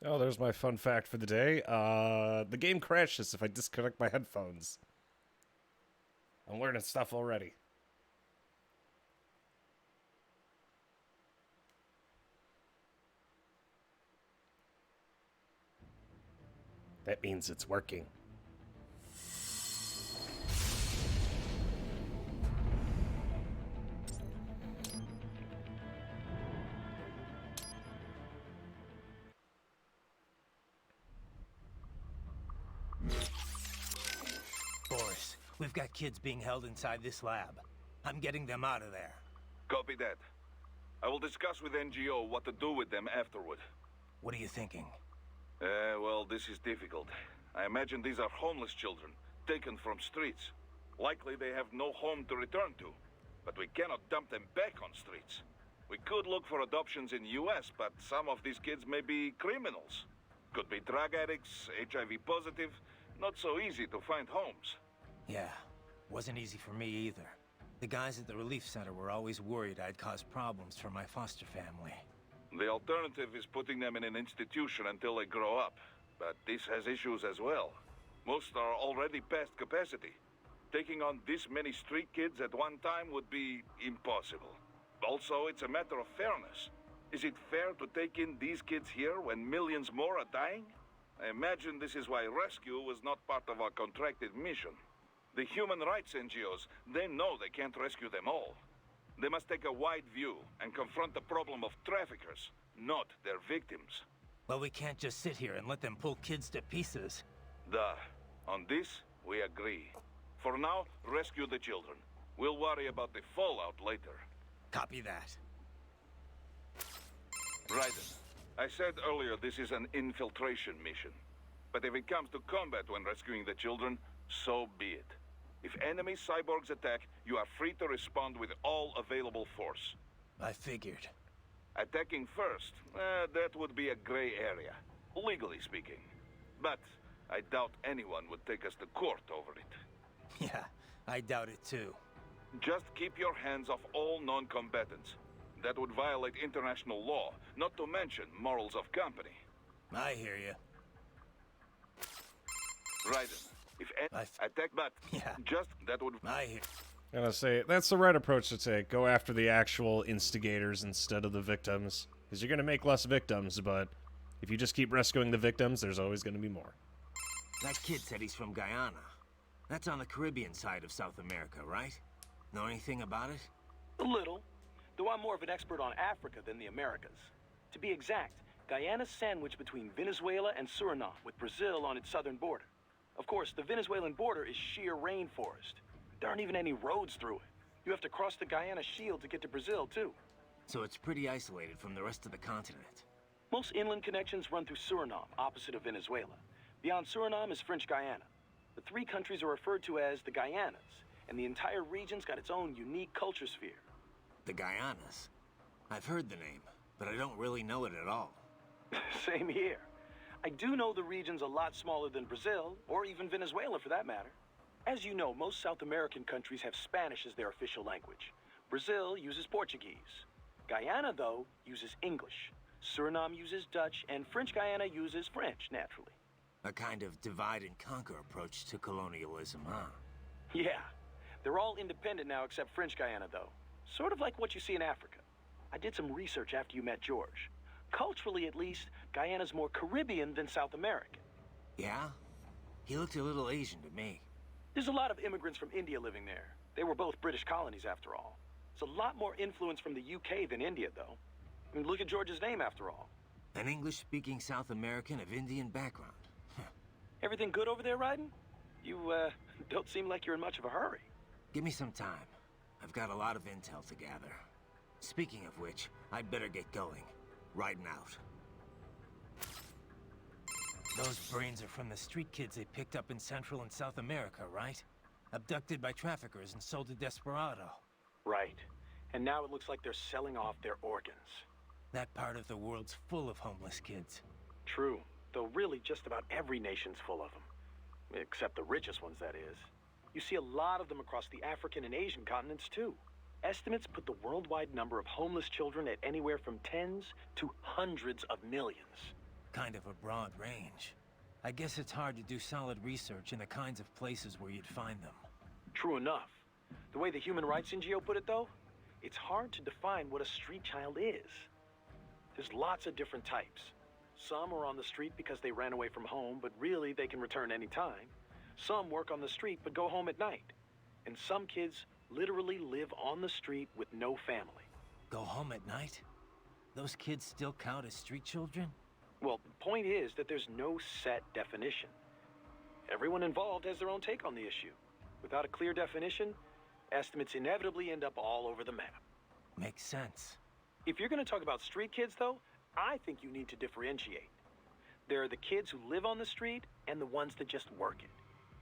Oh, there's my fun fact for the day. The game crashes if I disconnect my headphones. I'm learning stuff already. That means it's working. Boris, we've got kids being held inside this lab. I'm getting them out of there. Copy that. I will discuss with NGO what to do with them afterward. What are you thinking? Well, this is difficult. I imagine these are homeless children, taken from streets. Likely they have no home to return to. But we cannot dump them back on streets. We could look for adoptions in US, but some of these kids may be criminals. Could be drug addicts, HIV positive. Not so easy to find homes. Yeah, wasn't easy for me either. The guys at the relief center were always worried I'd cause problems for my foster family. The alternative is putting them in an institution until they grow up. But this has issues as well. Most are already past capacity. Taking on this many street kids at one time would be impossible. Also, it's a matter of fairness. Is it fair to take in these kids here when millions more are dying? I imagine this is why rescue was not part of our contracted mission. The human rights NGOs, they know they can't rescue them all. They must take a wide view and confront the problem of traffickers, not their victims. Well, we can't just sit here and let them pull kids to pieces. Duh. On this, we agree. For now, rescue the children. We'll worry about the fallout later. Copy that. Raiden, I said earlier this is an infiltration mission. But if it comes to combat when rescuing the children, so be it. If enemy cyborgs attack, you are free to respond with all available force. I figured. Attacking first, that would be a gray area, legally speaking. But I doubt anyone would take us to court over it. Yeah, I doubt it too. Just keep your hands off all non-combatants. That would violate international law, not to mention morals of company. I hear you. Raiden, if I attack, but Yeah. just that would... I hear. I'm gonna say that's the right approach to take. Go after the actual instigators instead of the victims, because you're gonna make less victims. But if you just keep rescuing the victims, there's always gonna be more. That kid said he's from Guyana. That's on the Caribbean side of South America, right? Know anything about it? A little, though I'm more of an expert on Africa than the Americas. To be exact, Guyana's sandwiched between Venezuela and Suriname, with Brazil on its southern border. Of course, the Venezuelan border is sheer rainforest. There aren't even any roads through it. You have to cross the Guyana Shield to get to Brazil, too. So it's pretty isolated from the rest of the continent. Most inland connections run through Suriname, opposite of Venezuela. Beyond Suriname is French Guyana. The three countries are referred to as the Guyanas, and the entire region's got its own unique culture sphere. The Guyanas. I've heard the name, but I don't really know it at all. Same here. I do know the region's a lot smaller than Brazil, or even Venezuela for that matter. As you know, most South American countries have Spanish as their official language. Brazil uses Portuguese. Guyana, though, uses English. Suriname uses Dutch, and French Guyana uses French, naturally. A kind of divide and conquer approach to colonialism, huh? Yeah. They're all independent now except French Guyana, though. Sort of like what you see in Africa. I did some research after you met George. Culturally, at least, Guyana's more Caribbean than South American. Yeah? He looked a little Asian to me. There's a lot of immigrants from India living there. They were both British colonies, after all. It's a lot more influence from the UK than India, though. I mean, look at George's name, after all. An English-speaking South American of Indian background. Everything good over there, Raiden? You, don't seem like you're in much of a hurry. Give me some time. I've got a lot of intel to gather. Speaking of which, I'd better get going. Riding out. Those brains are from the street kids they picked up in Central and South America, right? Abducted by traffickers and sold to Desperado. Right. And now it looks like they're selling off their organs. That part of the world's full of homeless kids. True. Though really just about every nation's full of them. Except the richest ones, that is. You see a lot of them across the African and Asian continents, too. Estimates put the worldwide number of homeless children at anywhere from tens to hundreds of millions. Kind of a broad range. I guess it's hard to do solid research in the kinds of places where you'd find them. True enough. The way the human rights NGO put it, though, it's hard to define what a street child is. There's lots of different types. Some are on the street because they ran away from home, but really they can return any time. Some work on the street but go home at night. And some kids literally live on the street with no family. Go home at night? Those kids still count as street children? Well, the point is that there's no set definition. Everyone involved has their own take on the issue. Without a clear definition, estimates inevitably end up all over the map. Makes sense. If you're going to talk about street kids, though, I think you need to differentiate. There are the kids who live on the street and the ones that just work it.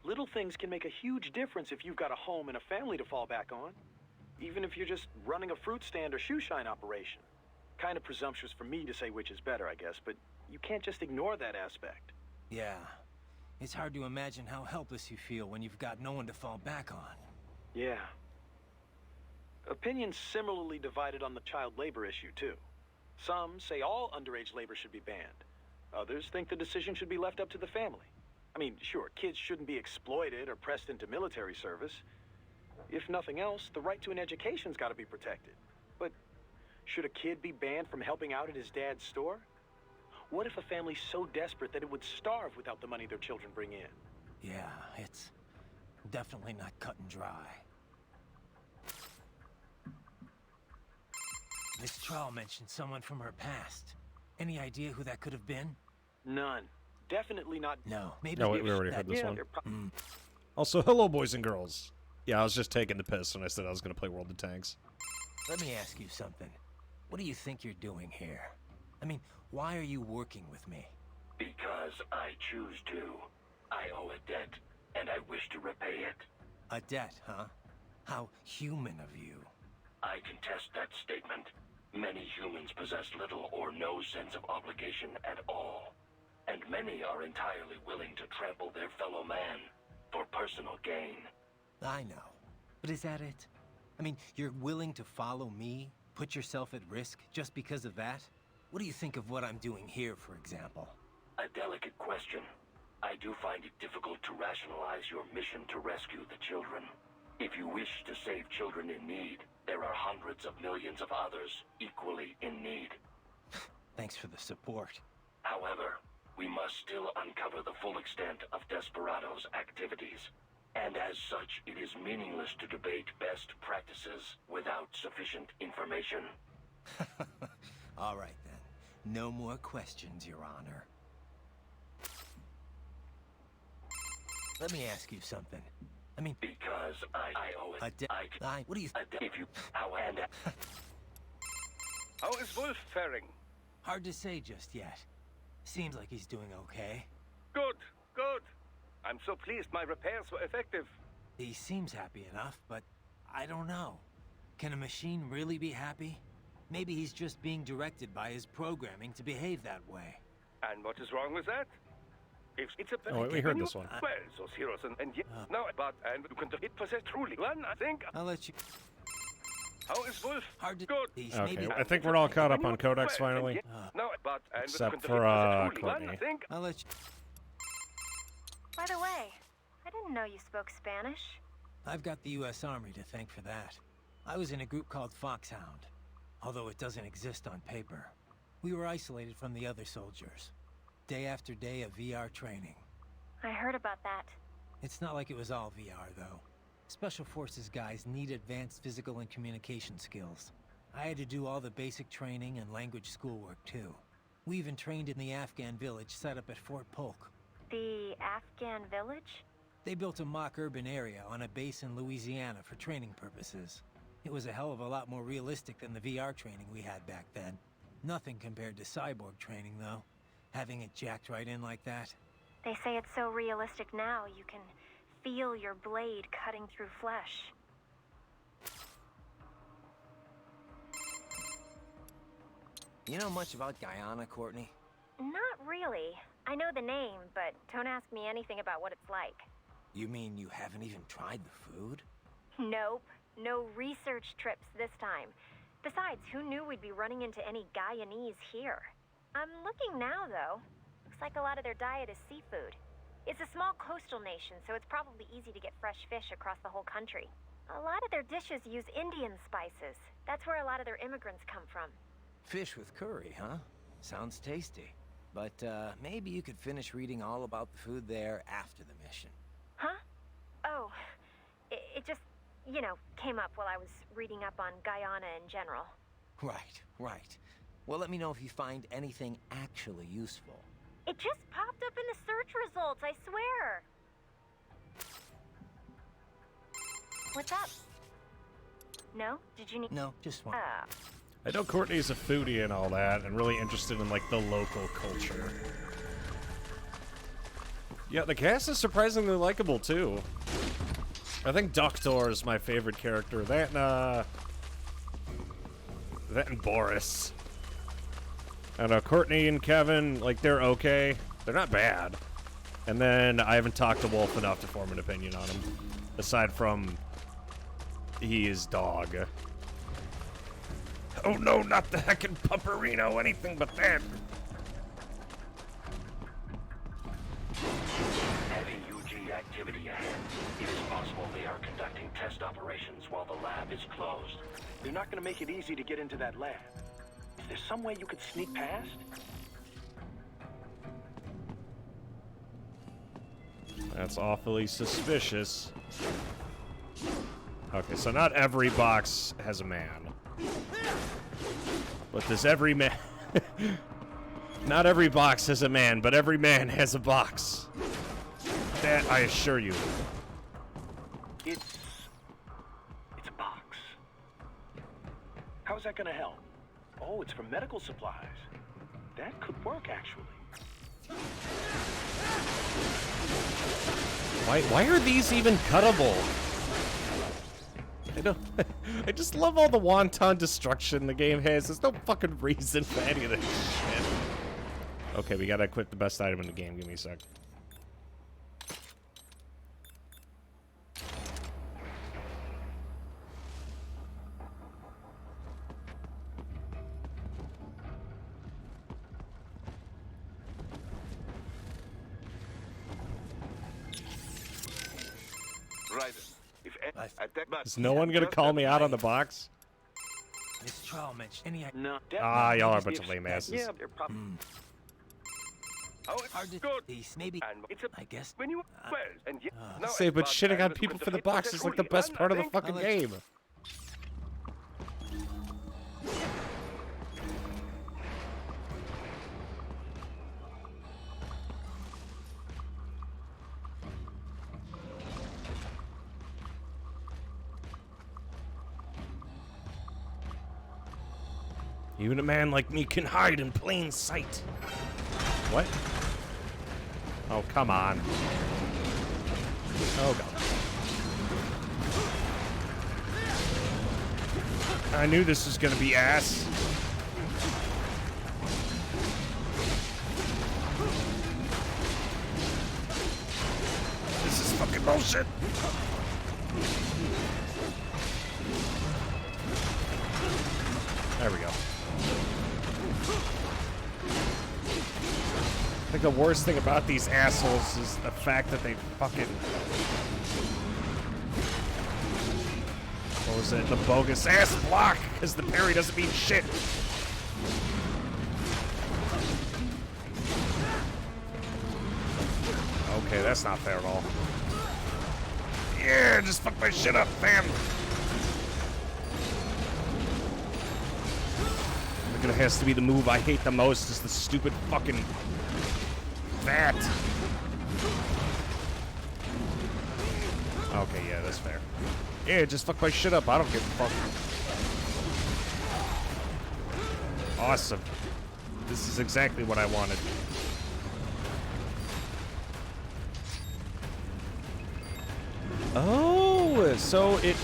Little things can make a huge difference if you've got a home and a family to fall back on. Even if you're just running a fruit stand or shoe shine operation. Kind of presumptuous for me to say which is better, I guess, but you can't just ignore that aspect. Yeah. It's hard to imagine how helpless you feel when you've got no one to fall back on. Yeah. Opinions similarly divided on the child labor issue, too. Some say all underage labor should be banned. Others think the decision should be left up to the family. I mean, sure, kids shouldn't be exploited or pressed into military service. If nothing else, the right to an education's got to be protected. But should a kid be banned from helping out at his dad's store? What if a family's so desperate that it would starve without the money their children bring in? Yeah, it's definitely not cut and dry. Miss Trawl mentioned someone from her past. Any idea who that could have been? None. Definitely not. No, maybe. No, we already heard this one. Mm. Also, hello, boys and girls. Yeah, I was just taking the piss when I said I was going to play World of Tanks. Let me ask you something. What do you think you're doing here? I mean, why are you working with me? Because I choose to. I owe a debt, and I wish to repay it. A debt, huh? How human of you. I contest that statement. Many humans possess little or no sense of obligation at all. And many are entirely willing to trample their fellow man for personal gain. I know. But is that it? I mean, you're willing to follow me, put yourself at risk just because of that? What do you think of what I'm doing here, for example? A delicate question. I do find it difficult to rationalize your mission to rescue the children. If you wish to save children in need, there are hundreds of millions of others equally in need. Thanks for the support. However, we must still uncover the full extent of Desperado's activities. And as such, it is meaningless to debate best practices without sufficient information. All right, then. No more questions, Your Honor. Let me ask you something. I mean... Because I owe it. What do you... If you... How and... How is Wolf faring? Hard to say just yet. Seems like he's doing okay. Good, good. I'm so pleased my repairs were effective. He seems happy enough, but I don't know. Can a machine really be happy? Maybe he's just being directed by his programming to behave that way. And what is wrong with that? If it's a Oh, we heard this one. Well, those heroes and yet no, but and you can it possess truly one. I think. I'll let you... How is Wolf? Hard to... Good. He's Okay, maybe... I think we're all caught up on Codex finally. No, but and Except you can for, it possess truly Courtney. one. I think. I'll let you... By the way, I didn't know you spoke Spanish. I've got the U.S. Army to thank for that. I was in a group called Foxhound, although it doesn't exist on paper. We were isolated from the other soldiers. Day after day of VR training. I heard about that. It's not like it was all VR, though. Special Forces guys need advanced physical and communication skills. I had to do all the basic training and language schoolwork, too. We even trained in the Afghan village set up at Fort Polk. The Afghan village? They built a mock urban area on a base in Louisiana for training purposes. It was a hell of a lot more realistic than the VR training we had back then. Nothing compared to cyborg training, though. Having it jacked right in like that. They say it's so realistic now you can feel your blade cutting through flesh. You know much about Guyana, Courtney? Not really. I know the name, but don't ask me anything about what it's like. You mean you haven't even tried the food? Nope. No research trips this time. Besides, who knew we'd be running into any Guyanese here? I'm looking now, though. Looks like a lot of their diet is seafood. It's a small coastal nation, so it's probably easy to get fresh fish across the whole country. A lot of their dishes use Indian spices. That's where a lot of their immigrants come from. Fish with curry, huh? Sounds tasty. But, maybe you could finish reading all about the food there after the mission. Huh? Oh, it just, you know, came up while I was reading up on Guyana in general. Right, right. Well, let me know if you find anything actually useful. It just popped up in the search results, I swear. What's up? No? Did you need... No, just one. I know Courtney's a foodie and all that, and really interested in, like, the local culture. Yeah, the cast is surprisingly likable, too. I think Doctor is my favorite character. That and Boris. I don't know, Courtney and Kevin, like, they're okay. They're not bad. And then I haven't talked to Wolf enough to form an opinion on him. Aside from... he is dog. Oh no, not the heckin' Pumperino, anything but that. Heavy UG activity ahead. It is possible they are conducting test operations while the lab is closed. They're not gonna make it easy to get into that lab. Is there some way you could sneak past? That's awfully suspicious. Okay, so not every box has a man. But does every man... Not every box has a man, but every man has a box. That I assure you. It's a box. How's that gonna help? Oh, it's for medical supplies. That could work, actually. Why are these even cuttable? I don't... I just love all the wanton destruction the game has. There's no fucking reason for any of this shit. Okay, we gotta equip the best item in the game. Give me a sec. Right. If attack Is no one gonna call me out on the box? This trial mentioned any... No. Ah, y'all are a bunch of lame asses. Yeah, they're probably... Oh, it's Hard to good. taste, maybe. And it's a I guess. when you well, and yet, no, Say, but it's shitting about on time people to for the hit box is like the truly, best man, part I of the think. fucking game. Even a man like me can hide in plain sight. What? Oh, come on. Oh, God. I knew this was gonna be ass. This is fucking bullshit. There we go. I think the worst thing about these assholes is the fact that they fucking... What was it? The bogus ass block! Because the parry doesn't mean shit! Okay, that's not fair at all. Yeah, just fuck my shit up, fam! Look, it has to be the move I hate the most is the stupid fucking... that. Okay, yeah, that's fair. Yeah, just fuck my shit up. I don't give a fuck. Awesome. This is exactly what I wanted. Oh, so it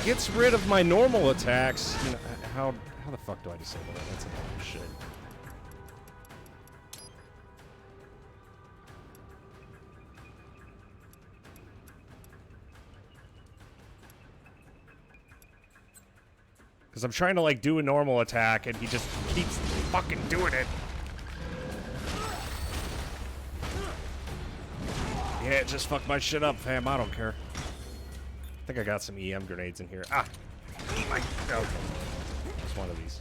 gets rid of my normal attacks. You know, how the fuck do I disable that? That's annoying shit. Because I'm trying to, like, do a normal attack, and he just keeps fucking doing it. Yeah, just fuck my shit up, fam. I don't care. I think I got some EM grenades in here. Ah! Okay. It's one of these.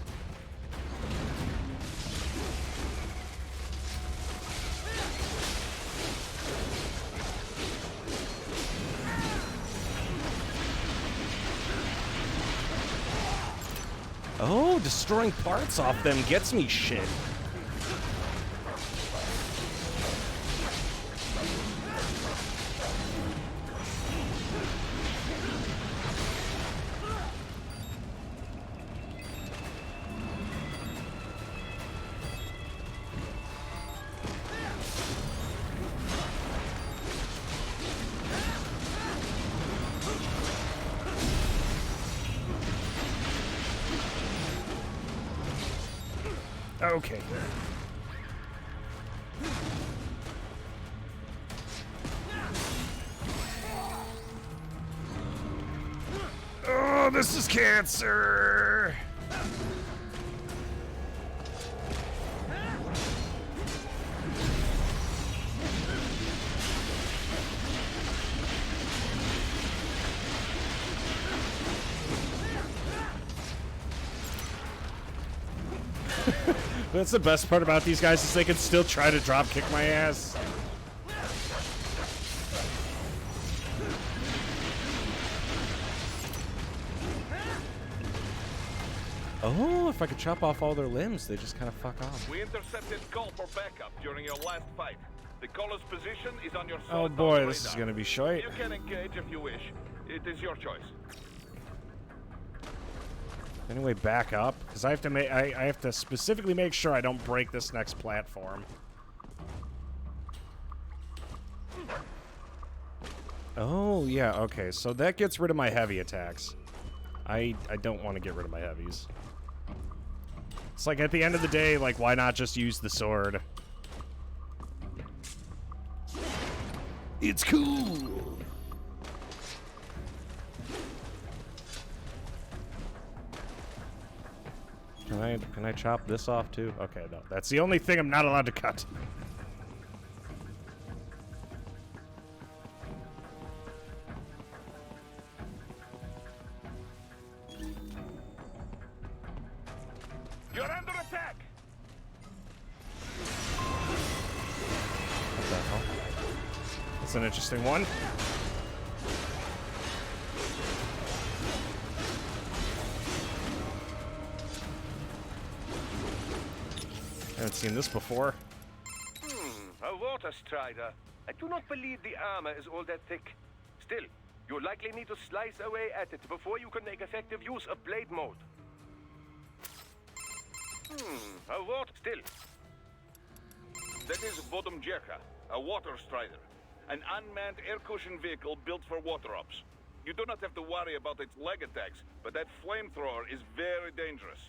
Oh, destroying parts off them gets me shit. Okay. Oh, this is cancer. That's the best part about these guys is they can still try to drop kick my ass. Oh, if I could chop off all their limbs, they just kind of fuck off. We intercepted call for backup during your last fight. The caller's position is on your Oh boy, this is gonna be shite. You can engage if you wish. It is your choice. Anyway, back up, because I have to make I have to specifically make sure I don't break this next platform. Oh yeah, okay, so that gets rid of my heavy attacks. I don't want to get rid of my heavies. It's like at the end of the day, like why not just use the sword? It's cool. Can I chop this off too? Okay, no. That's the only thing I'm not allowed to cut. You're under attack. What the hell? That's an interesting one. I haven't seen this before. A water strider. I do not believe the armor is all that thick. Still, you'll likely need to slice away at it before you can make effective use of blade mode. A water... Still. That is Vodomjerka, a water strider. An unmanned air cushion vehicle built for water ops. You do not have to worry about its leg attacks, but that flamethrower is very dangerous.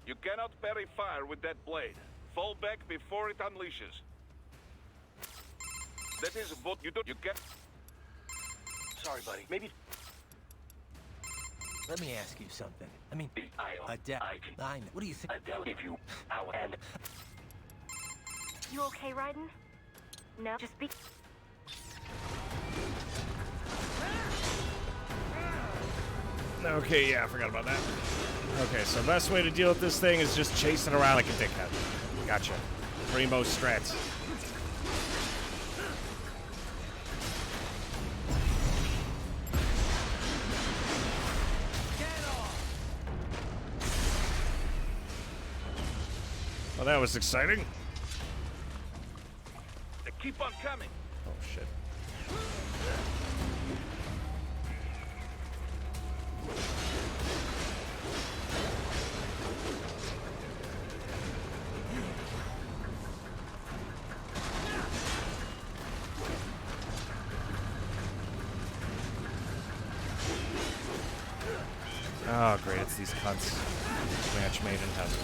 You cannot parry fire with that blade. Fall back before it unleashes. That is what you do. You can. Sorry, buddy. Maybe. Let me ask you something. I mean, I know. What do you think? Adele, if you... and... You okay, Raiden? No, just be... Okay, yeah, I forgot about that. Okay, so best way to deal with this thing is just chase it around like a dickhead. Gotcha. Primo strats. Well, that was exciting. They keep on coming. Oh, shit. Oh, great, it's these cunts. Match made in heaven.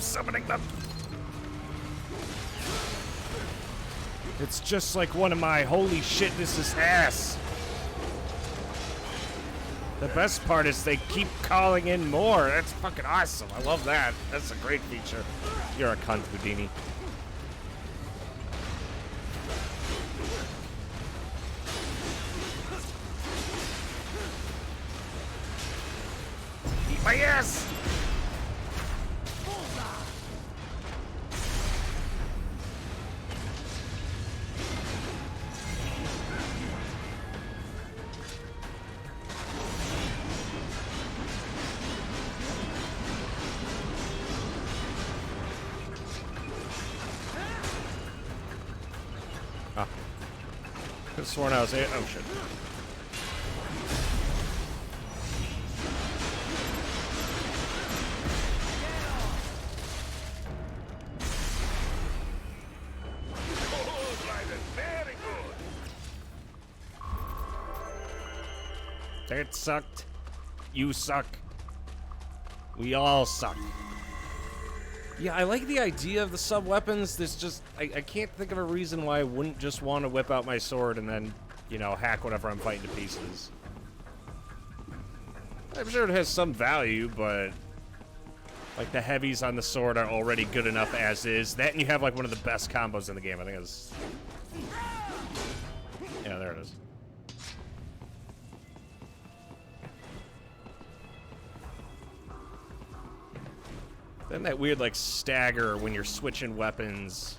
summoning them. It's just like one of my holy shit, this is ass. The best part is they keep calling in more. That's fucking awesome. I love that. That's a great feature. You're a cunt, Houdini. Eat my ass! Could have sworn I was oh shit. Very good. That sucked. You suck. We all suck. Yeah, I like the idea of the sub-weapons. There's just... I can't think of a reason why I wouldn't just want to whip out my sword and then, you know, hack whatever I'm fighting to pieces. I'm sure it has some value, but... like, the heavies on the sword are already good enough as is. That and you have, like, one of the best combos in the game. I think it's... yeah, there it is. Then that weird, like, stagger when you're switching weapons.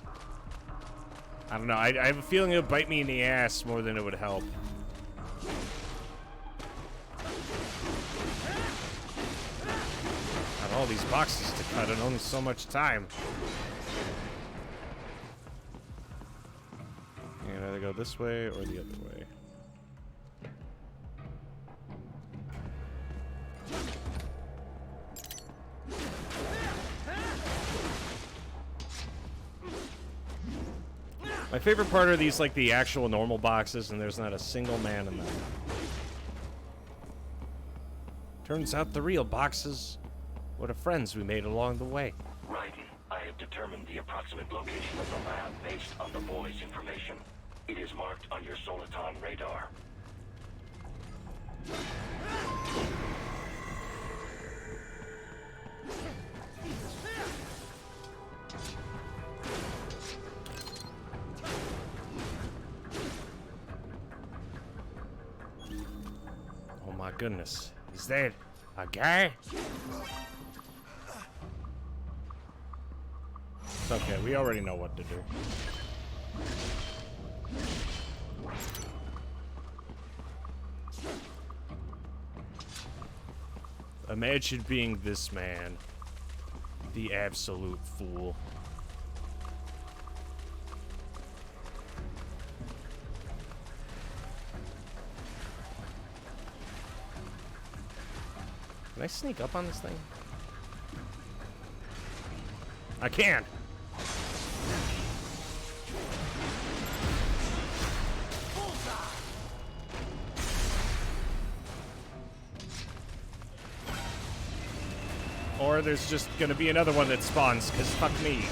I don't know. I have a feeling it would bite me in the ass more than it would help. Got all these boxes to cut and only so much time. You can either go this way or the other way. My favorite part are these, like, the actual normal boxes, and there's not a single man in them. Turns out the real boxes were the friends we made along the way. Raiden, I have determined the approximate location of the lab based on the boy's information. It is marked on your Soliton radar. Oh my goodness. Is that a guy? It's okay, we already know what to do. Imagine being this man. The absolute fool. Can I sneak up on this thing? I can! Or there's just gonna be another one that spawns, because fuck me.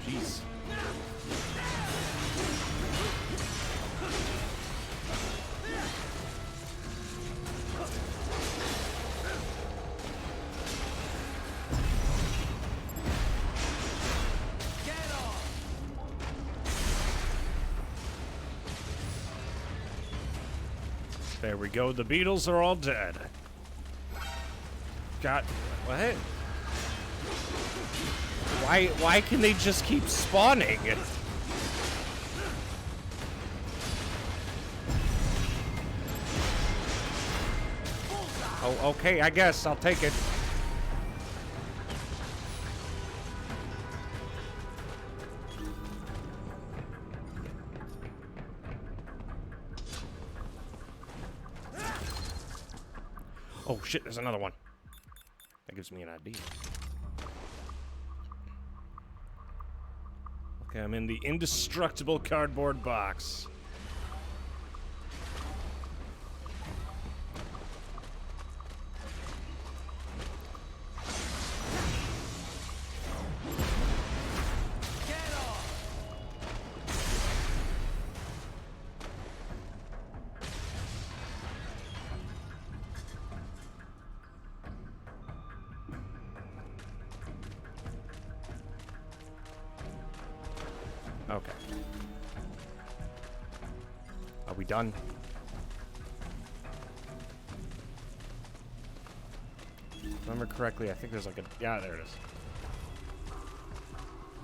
Jeez. There we go. The Beatles are all dead. God, what? Why can they just keep spawning? Oh, okay, I guess I'll take it. Oh shit, there's another one. That gives me an idea. Okay, I'm in the indestructible cardboard box. Okay. Are we done? If I remember correctly, I think there's like a... Yeah, there it is.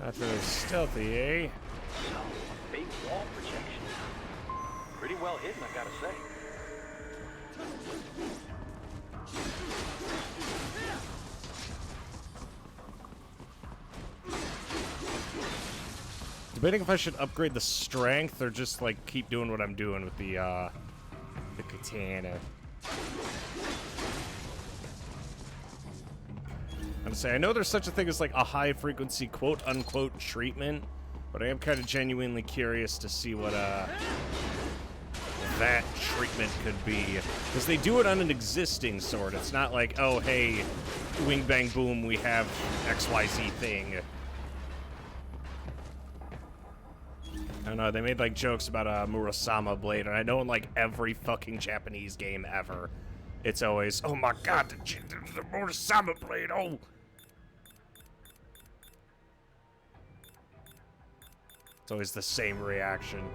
That's really stealthy, eh? Big wall projection. Pretty well hidden, I gotta say. Debating if I should upgrade the strength or just like keep doing what I'm doing with the katana. I'm saying I know there's such a thing as like a high frequency quote unquote treatment, but I am kind of genuinely curious to see what that treatment could be, because they do it on an existing sword. It's not like, oh hey, wing bang boom, we have XYZ thing. I don't know, they made like jokes about a Murasama blade, and I know in like every fucking Japanese game ever, it's always, oh my god, the Murasama blade, oh! It's always the same reaction.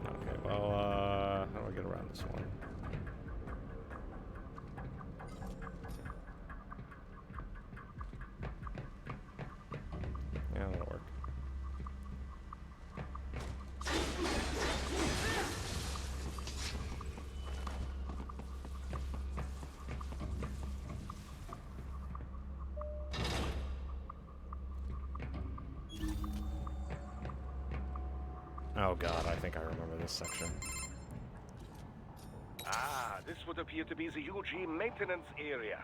Okay, well, how do I get around this one? Yeah, that'll work. Oh god, I think I remember this section. Ah, this would appear to be the UG maintenance area.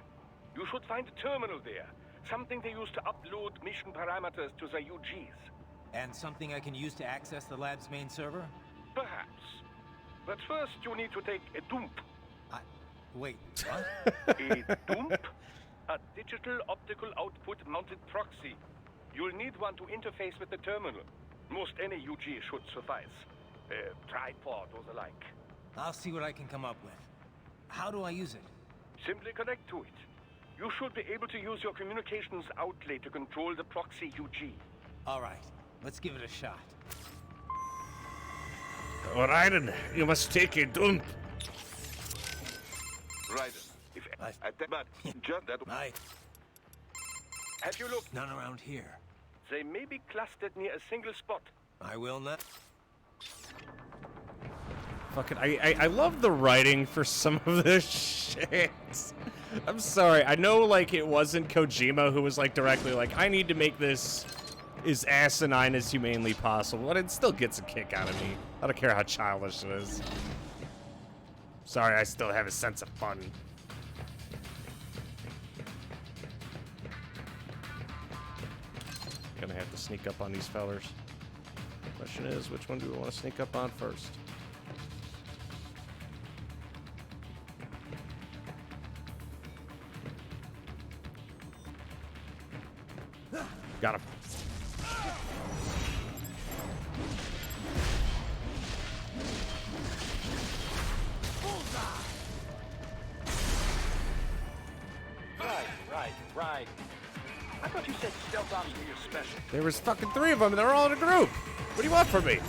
You should find a terminal there. Something they use to upload mission parameters to the UGs. And something I can use to access the lab's main server? Perhaps. But first you need to take a dump. Wait, what? A dump? A digital optical output mounted proxy. You'll need one to interface with the terminal. Most any UG should suffice. A tripod or the like. I'll see what I can come up with. How do I use it? Simply connect to it. You should be able to use your communications outlay to control the proxy UG. Alright, let's give it a shot. Raiden, you must take a dump. Raiden, if What? but just that. Have you looked? None around here. They may be clustered near a single spot. I will not. Fucking, I love the writing for some of this shit. I'm sorry, I know, like, it wasn't Kojima who was, like, directly like, I need to make this as asinine as humanly possible, but it still gets a kick out of me. I don't care how childish it is. Sorry, I still have a sense of fun. Gonna have to sneak up on these fellers. Question is, which one do we want to sneak up on first? Got him. Right. I thought you said stealth ops were your special. There was fucking 3 of them, and they're all in a group. What do you want from me?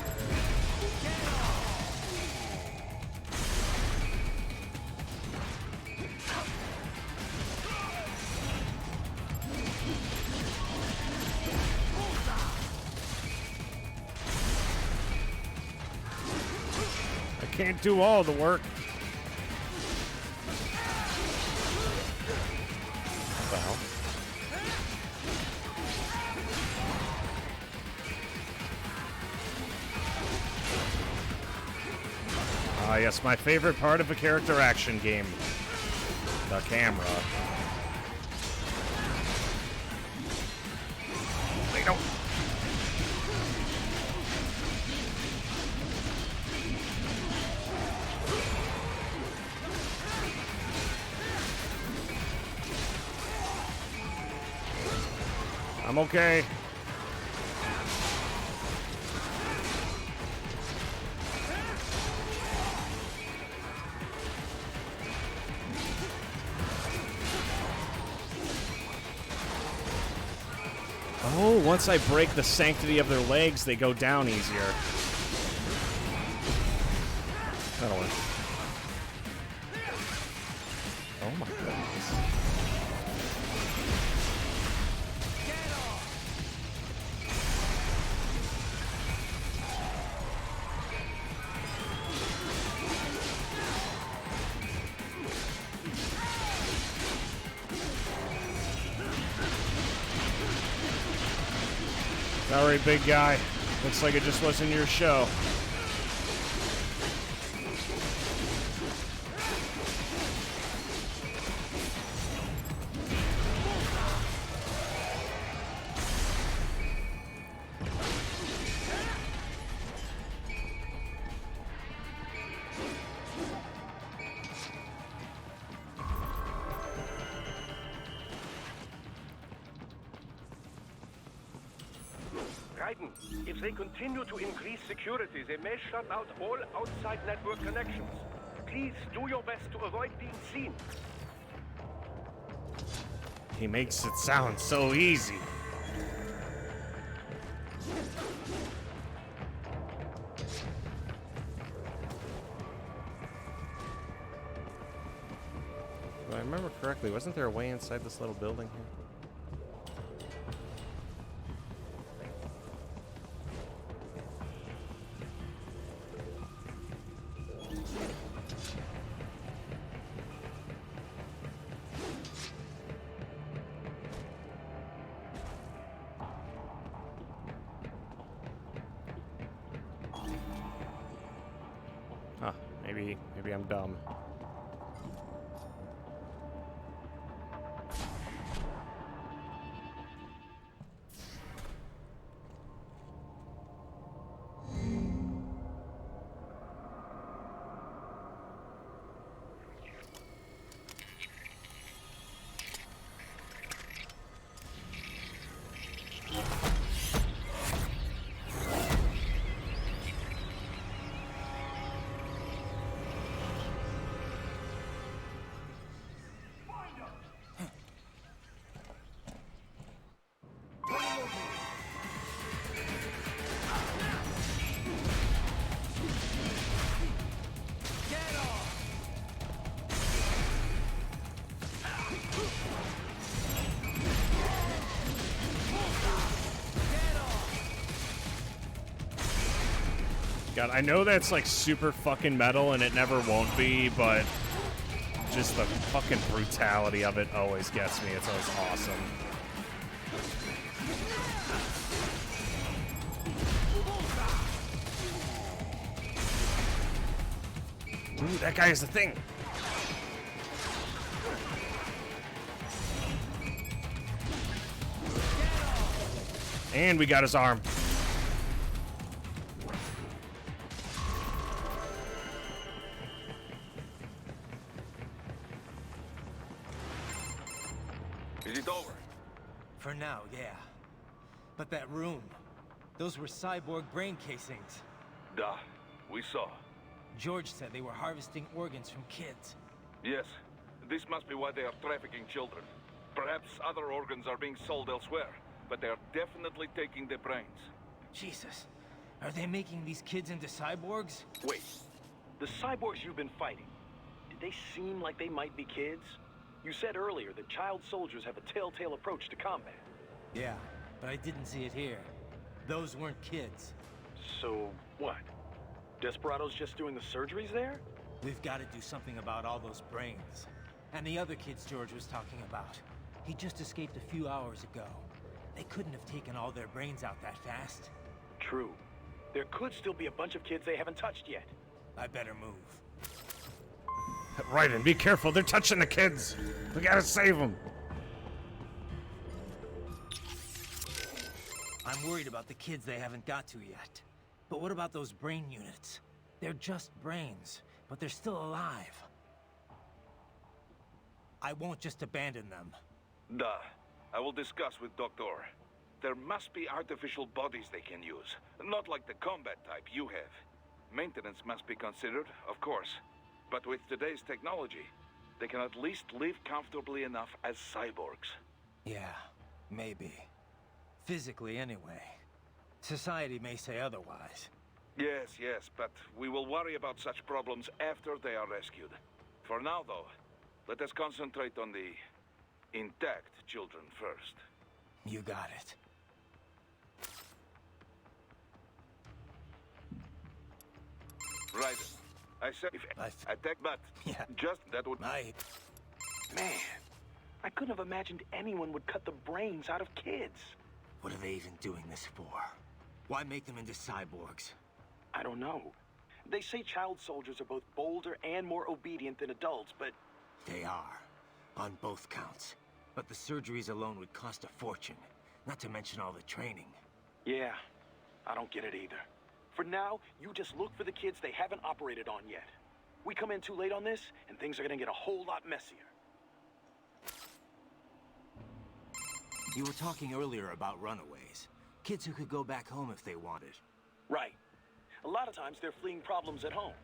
I can't do all the work. Well. Ah, yes, my favorite part of a character action game. The camera. Wait, no. I'm okay. Oh, once I break the sanctity of their legs, they go down easier. That'll work. Oh my goodness. Sorry, big guy. Looks like it just wasn't your show. If they continue to increase security, they may shut out all outside network connections. Please do your best to avoid being seen. He makes it sound so easy. If I remember correctly, wasn't there a way inside this little building here? Huh, maybe I'm dumb. God, I know that's like super fucking metal and it never won't be, but just the fucking brutality of it always gets me. It's always awesome. Ooh, that guy is the thing. And we got his arm. Is it over? For now, yeah. But that room, those were cyborg brain casings. Duh, we saw. George said they were harvesting organs from kids. Yes, this must be why they are trafficking children. Perhaps other organs are being sold elsewhere, but they are definitely taking their brains. Jesus, are they making these kids into cyborgs? Wait, the cyborgs you've been fighting, did they seem like they might be kids? You said earlier that child soldiers have a telltale approach to combat. Yeah, but I didn't see it here. Those weren't kids. So, what? Desperados just doing the surgeries there? We've got to do something about all those brains. And the other kids George was talking about. He just escaped a few hours ago. They couldn't have taken all their brains out that fast. True. There could still be a bunch of kids they haven't touched yet. I better move. Raiden, be careful. They're touching the kids. We gotta save them. I'm worried about the kids they haven't got to yet. But what about those brain units? They're just brains, but they're still alive. I won't just abandon them. Duh. I will discuss with Doctor. There must be artificial bodies they can use. Not like the combat type you have. Maintenance must be considered, of course. But with today's technology, they can at least live comfortably enough as cyborgs. Yeah, maybe. Physically, anyway. Society may say otherwise. Yes, but we will worry about such problems after they are rescued. For now, though, let us concentrate on the intact children first. You got it. Right. I said if attack, but Yeah. just that would... Man, I couldn't have imagined anyone would cut the brains out of kids. what are they even doing this for? Why make them into cyborgs? I don't know. They say child soldiers are both bolder and more obedient than adults, but They are. On both counts. But the surgeries alone would cost a fortune. Not to mention all the training. yeah, I don't get it either. For now, you just look for the kids they haven't operated on yet. We come in too late on this, and things are gonna get a whole lot messier. You were talking earlier about runaways. Kids who could go back home if they wanted. Right. A lot of times they're fleeing problems at home.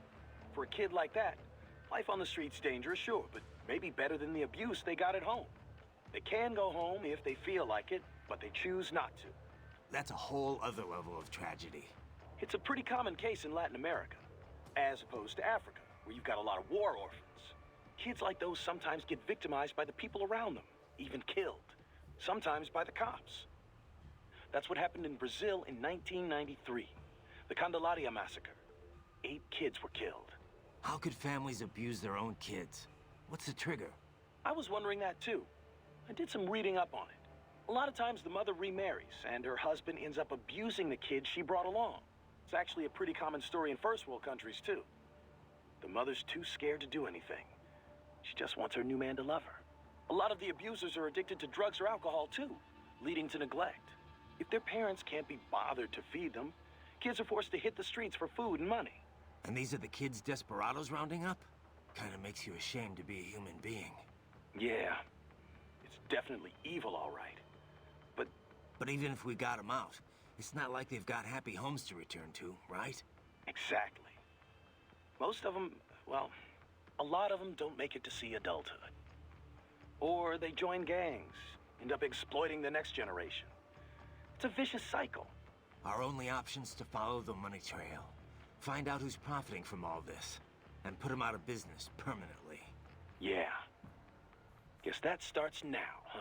For a kid like that, life on the street's dangerous, sure, but maybe better than the abuse they got at home. They can go home if they feel like it, but they choose not to. That's a whole other level of tragedy. It's a pretty common case in Latin America, as opposed to Africa, where you've got a lot of war orphans. Kids like those sometimes get victimized by the people around them, even killed. Sometimes by the cops. That's what happened in Brazil in 1993. The Candelaria massacre. 8 kids were killed. How could families abuse their own kids? What's the trigger? I was wondering that too. I did some reading up on it. A lot of times the mother remarries, and her husband ends up abusing the kids she brought along. It's actually a pretty common story in first world countries too. The mother's too scared to do anything. She just wants her new man to love her. A lot of the abusers are addicted to drugs or alcohol too, leading to neglect. If their parents can't be bothered to feed them, kids are forced to hit the streets for food and money. And these are the kids desperados rounding up? Kinda makes you ashamed to be a human being. Yeah, it's definitely evil, all right. But even if we got them out, it's not like they've got happy homes to return to, right? Exactly. Most of them, well, a lot of them don't make it to see adulthood. Or they join gangs, end up exploiting the next generation. It's a vicious cycle. Our only option's to follow the money trail. Find out who's profiting from all this. And put them out of business permanently. Yeah. Guess that starts now, huh?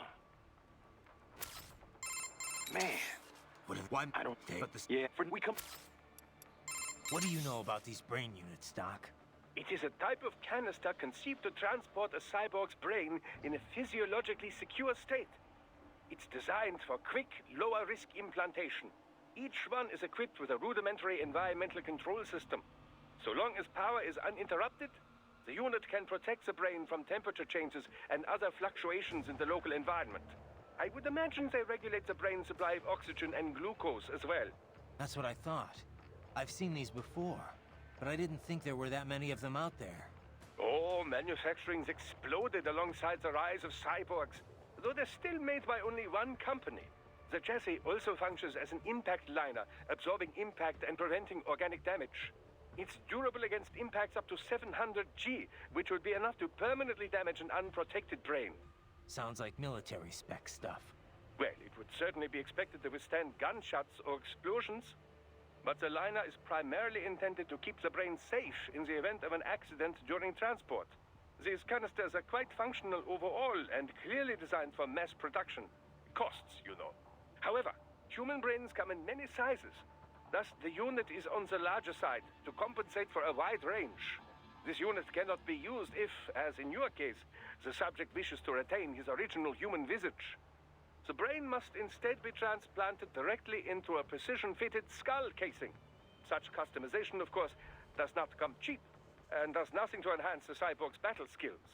Man, Why? I don't But the, Yeah, we come... What do you know about these brain units, Doc? It is a type of canister conceived to transport a cyborg's brain in a physiologically secure state. It's designed for quick, lower-risk implantation. Each one is equipped with a rudimentary environmental control system. So long as power is uninterrupted, the unit can protect the brain from temperature changes and other fluctuations in the local environment. I would imagine they regulate the brain supply of oxygen and glucose as well. That's what I thought. I've seen these before, but I didn't think there were that many of them out there. Oh, manufacturing's exploded alongside the rise of cyborgs, though they're still made by only one company. The chassis also functions as an impact liner, absorbing impact and preventing organic damage. It's durable against impacts up to 700 G, which would be enough to permanently damage an unprotected brain. Sounds like military spec stuff. Well, it would certainly be expected to withstand gunshots or explosions. But the liner is primarily intended to keep the brain safe in the event of an accident during transport. These canisters are quite functional overall and clearly designed for mass production. Costs, you know. However, human brains come in many sizes. Thus, the unit is on the larger side to compensate for a wide range. This unit cannot be used if, as in your case, the subject wishes to retain his original human visage. The brain must instead be transplanted directly into a precision-fitted skull casing. Such customization, of course, does not come cheap, and does nothing to enhance the cyborg's battle skills.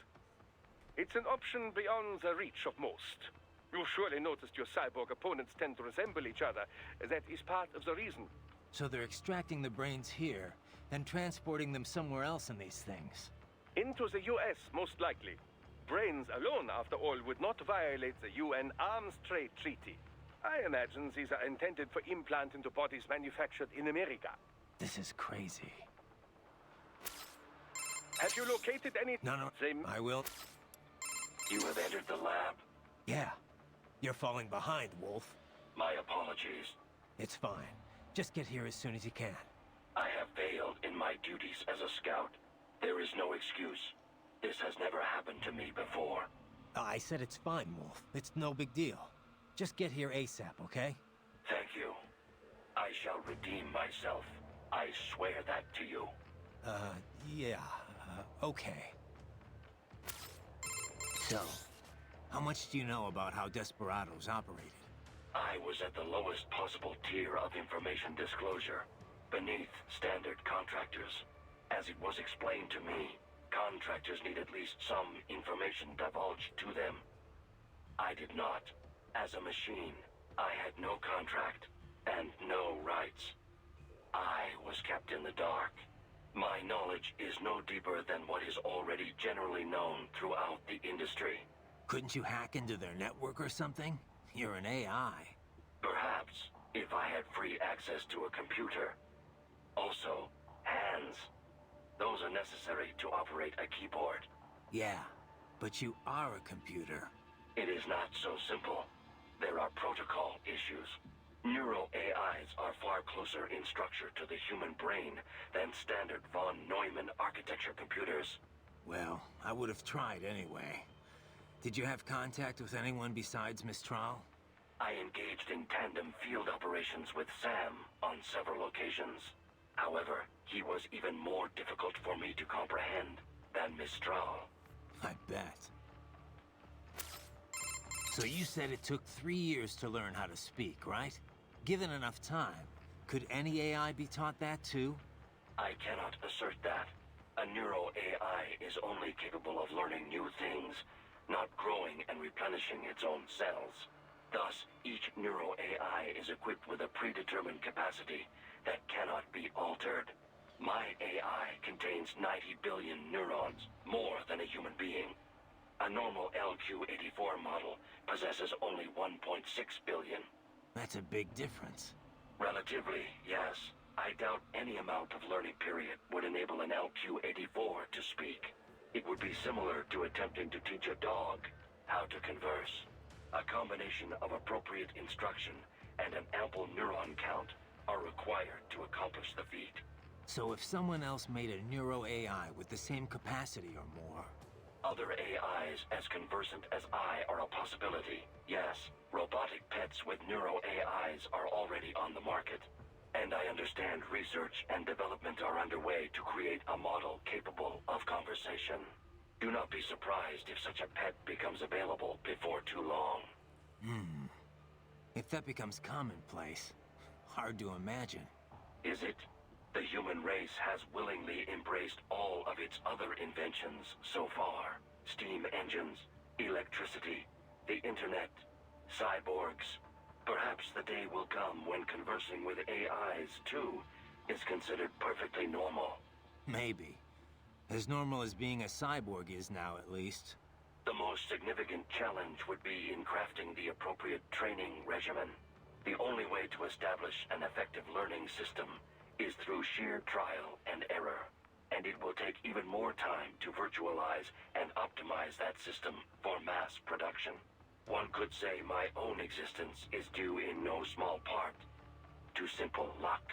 It's an option beyond the reach of most. You've surely noticed your cyborg opponents tend to resemble each other. That is part of the reason. So they're extracting the brains here, then transporting them somewhere else in these things. Into the US, most likely. Brains alone, after all, would not violate the UN Arms Trade Treaty. I imagine these are intended for implant into bodies manufactured in America. This is crazy. Have you located any... No, They... I will. You have entered the lab. Yeah. You're falling behind, Wolf. My apologies. It's fine. Just get here as soon as you can. I have failed in my duties as a scout. There is no excuse. This has never happened to me before. I said it's fine, Wolf. It's no big deal. Just get here ASAP, okay? Thank you. I shall redeem myself. I swear that to you. Yeah, okay. So, how much do you know about how Desperados operated? I was at the lowest possible tier of information disclosure, beneath standard contractors. As it was explained to me, contractors need at least some information divulged to them. I did not. As a machine, I had no contract and no rights. I was kept in the dark. My knowledge is no deeper than what is already generally known throughout the industry. Couldn't you hack into their network or something? You're an AI. Perhaps, if I had free access to a computer. Also, hands. Those are necessary to operate a keyboard. Yeah, but you are a computer. It is not so simple. There are protocol issues. Neuro-AIs are far closer in structure to the human brain than standard von Neumann architecture computers. Well, I would have tried anyway. Did you have contact with anyone besides Mistral? I engaged in tandem field operations with Sam on several occasions. However, he was even more difficult for me to comprehend than Mistral. I bet. So you said it took 3 years to learn how to speak, right? Given enough time, could any AI be taught that too? I cannot assert that. A neuro-AI is only capable of learning new things, not growing and replenishing its own cells. Thus, each neuro-AI is equipped with a predetermined capacity that cannot be altered. My AI contains 90 billion neurons, more than a human being. A normal LQ-84 model possesses only 1.6 billion. That's a big difference. Relatively, yes. I doubt any amount of learning period would enable an LQ-84 to speak. It would be similar to attempting to teach a dog how to converse. A combination of appropriate instruction and an ample neuron count are required to accomplish the feat. So if someone else made a neuro-AI with the same capacity or more... Other AIs as conversant as I are a possibility, yes. Robotic pets with neuro-AIs are already on the market. And I understand research and development are underway to create a model capable of conversation. Do not be surprised if such a pet becomes available before too long. If that becomes commonplace, hard to imagine. Is it? The human race has willingly embraced all of its other inventions so far. Steam engines, electricity, the internet, cyborgs. Perhaps the day will come when conversing with AIs, too, is considered perfectly normal. Maybe. As normal as being a cyborg is now, at least. The most significant challenge would be in crafting the appropriate training regimen. The only way to establish an effective learning system is through sheer trial and error, and it will take even more time to virtualize and optimize that system for mass production. One could say my own existence is due in no small part to simple luck.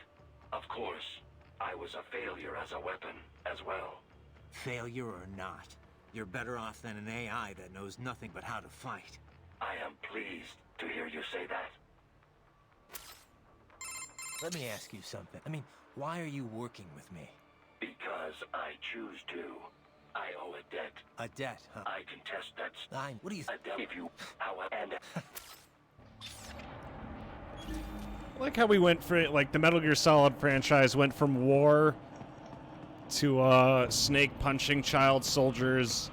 Of course, I was a failure as a weapon as well. Failure or not, you're better off than an AI that knows nothing but how to fight. I am pleased to hear you say that. Let me ask you something. I mean, why are you working with me? Because I choose to. I owe a debt. A debt, huh? I contest that. What do you A debt if you, however, and I like how we went for, like, the Metal Gear Solid franchise went from war to snake punching child soldiers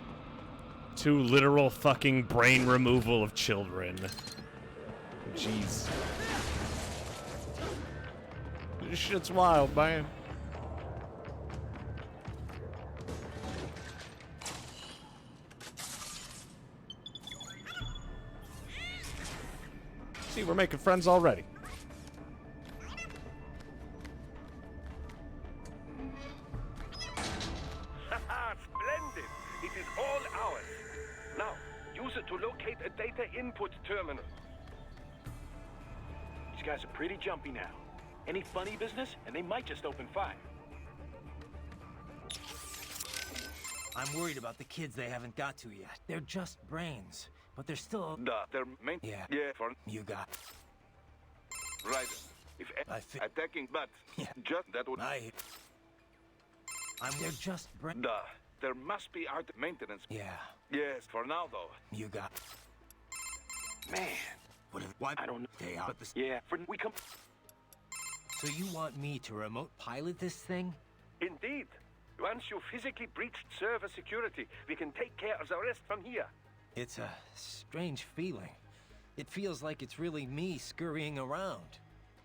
to literal fucking brain removal of children. Jeez. This shit's wild, man. See, we're making friends already. Splendid! It is all ours. Now, use it to locate a data input terminal. These guys are pretty jumpy now. Any funny business, and they might just open fire. I'm worried about the kids they haven't got to yet. They're just brains, but they're still... Their main... Yeah. Yeah, for... You got... Right. If attacking, but... Yeah. Just that would... They're just brains. There must be art maintenance. Yeah. Yes, for now, though. You got... Man, Why? I don't know. They are, but the... Yeah, we come... So you want me to remote pilot this thing? Indeed. Once you physically breached server security, we can take care of the rest from here. It's a strange feeling. It feels like it's really me scurrying around.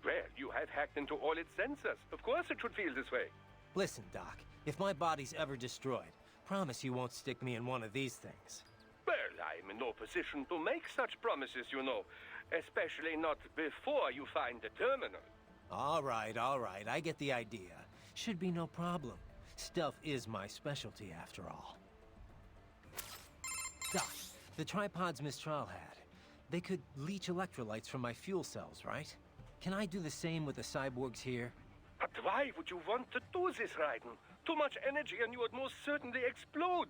Well, you have hacked into all its sensors. Of course it should feel this way. Listen, Doc, if my body's ever destroyed, promise you won't stick me in one of these things. Well, I'm in no position to make such promises, you know. Especially not before you find the terminal. All right, I get the idea. Should be no problem. Stealth is my specialty, after all. Doc, the tripods Mistral had, they could leach electrolytes from my fuel cells, right? Can I do the same with the cyborgs here? But why would you want to do this, Raiden? Too much energy and you would most certainly explode.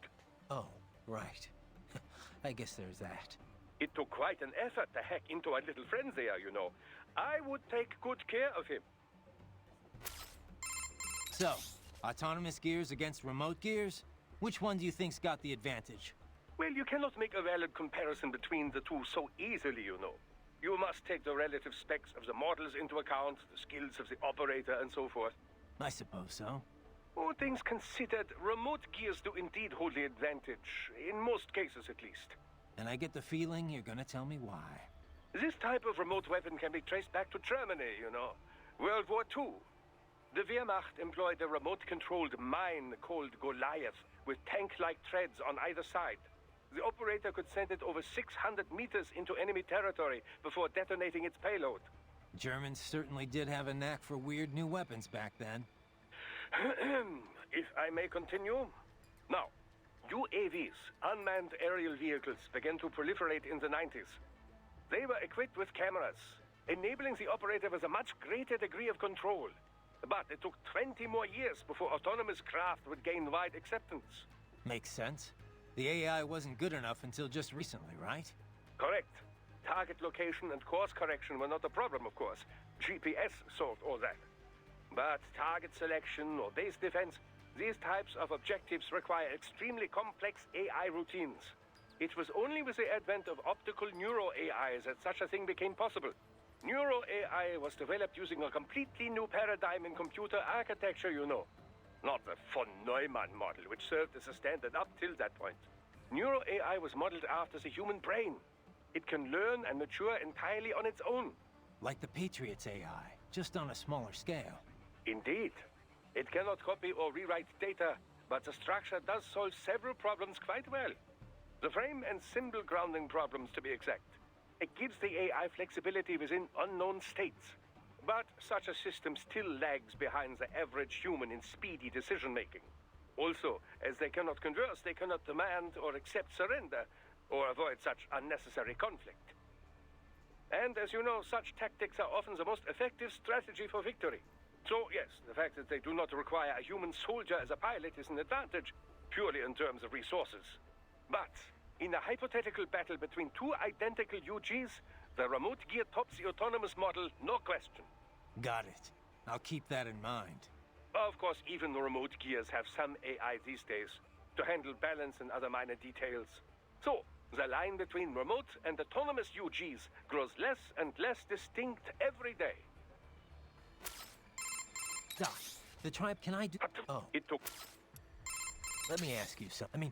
Oh, right. I guess there's that. It took quite an effort to hack into our little friend there, you know. I would take good care of him. So, autonomous gears against remote gears? Which one do you think's got the advantage? Well, you cannot make a valid comparison between the two so easily, you know. You must take the relative specs of the models into account, the skills of the operator, and so forth. I suppose so. All things considered, remote gears do indeed hold the advantage, in most cases at least. And I get the feeling you're gonna tell me why. This type of remote weapon can be traced back to Germany, you know. World War II. The Wehrmacht employed a remote-controlled mine called Goliath, with tank-like treads on either side. The operator could send it over 600 meters into enemy territory before detonating its payload. Germans certainly did have a knack for weird new weapons back then. If I may continue. Now, UAVs, unmanned aerial vehicles, began to proliferate in the 90s. They were equipped with cameras, enabling the operator with a much greater degree of control. But it took 20 more years before autonomous craft would gain wide acceptance. Makes sense. The AI wasn't good enough until just recently, right? Correct. Target location and course correction were not a problem, of course. GPS solved all that. But target selection or base defense, these types of objectives require extremely complex AI routines. It was only with the advent of optical neuro-AI that such a thing became possible. Neuro-AI was developed using a completely new paradigm in computer architecture, you know. Not the von Neumann model, which served as a standard up till that point. Neuro-AI was modeled after the human brain. It can learn and mature entirely on its own. Like the Patriots AI, just on a smaller scale. Indeed. It cannot copy or rewrite data, but the structure does solve several problems quite well. The frame and symbol grounding problems, to be exact. It gives the AI flexibility within unknown states. But such a system still lags behind the average human in speedy decision-making. Also, as they cannot converse, they cannot demand or accept surrender, or avoid such unnecessary conflict. And as you know, such tactics are often the most effective strategy for victory. So yes, the fact that they do not require a human soldier as a pilot is an advantage, purely in terms of resources. But in a hypothetical battle between two identical UGs, the remote gear tops the autonomous model, no question. Got it. I'll keep that in mind. Of course, even the remote gears have some AI these days to handle balance and other minor details. So, the line between remote and autonomous UGs grows less and less distinct every day. Doc, the tribe, can I do... It took... Let me ask you something.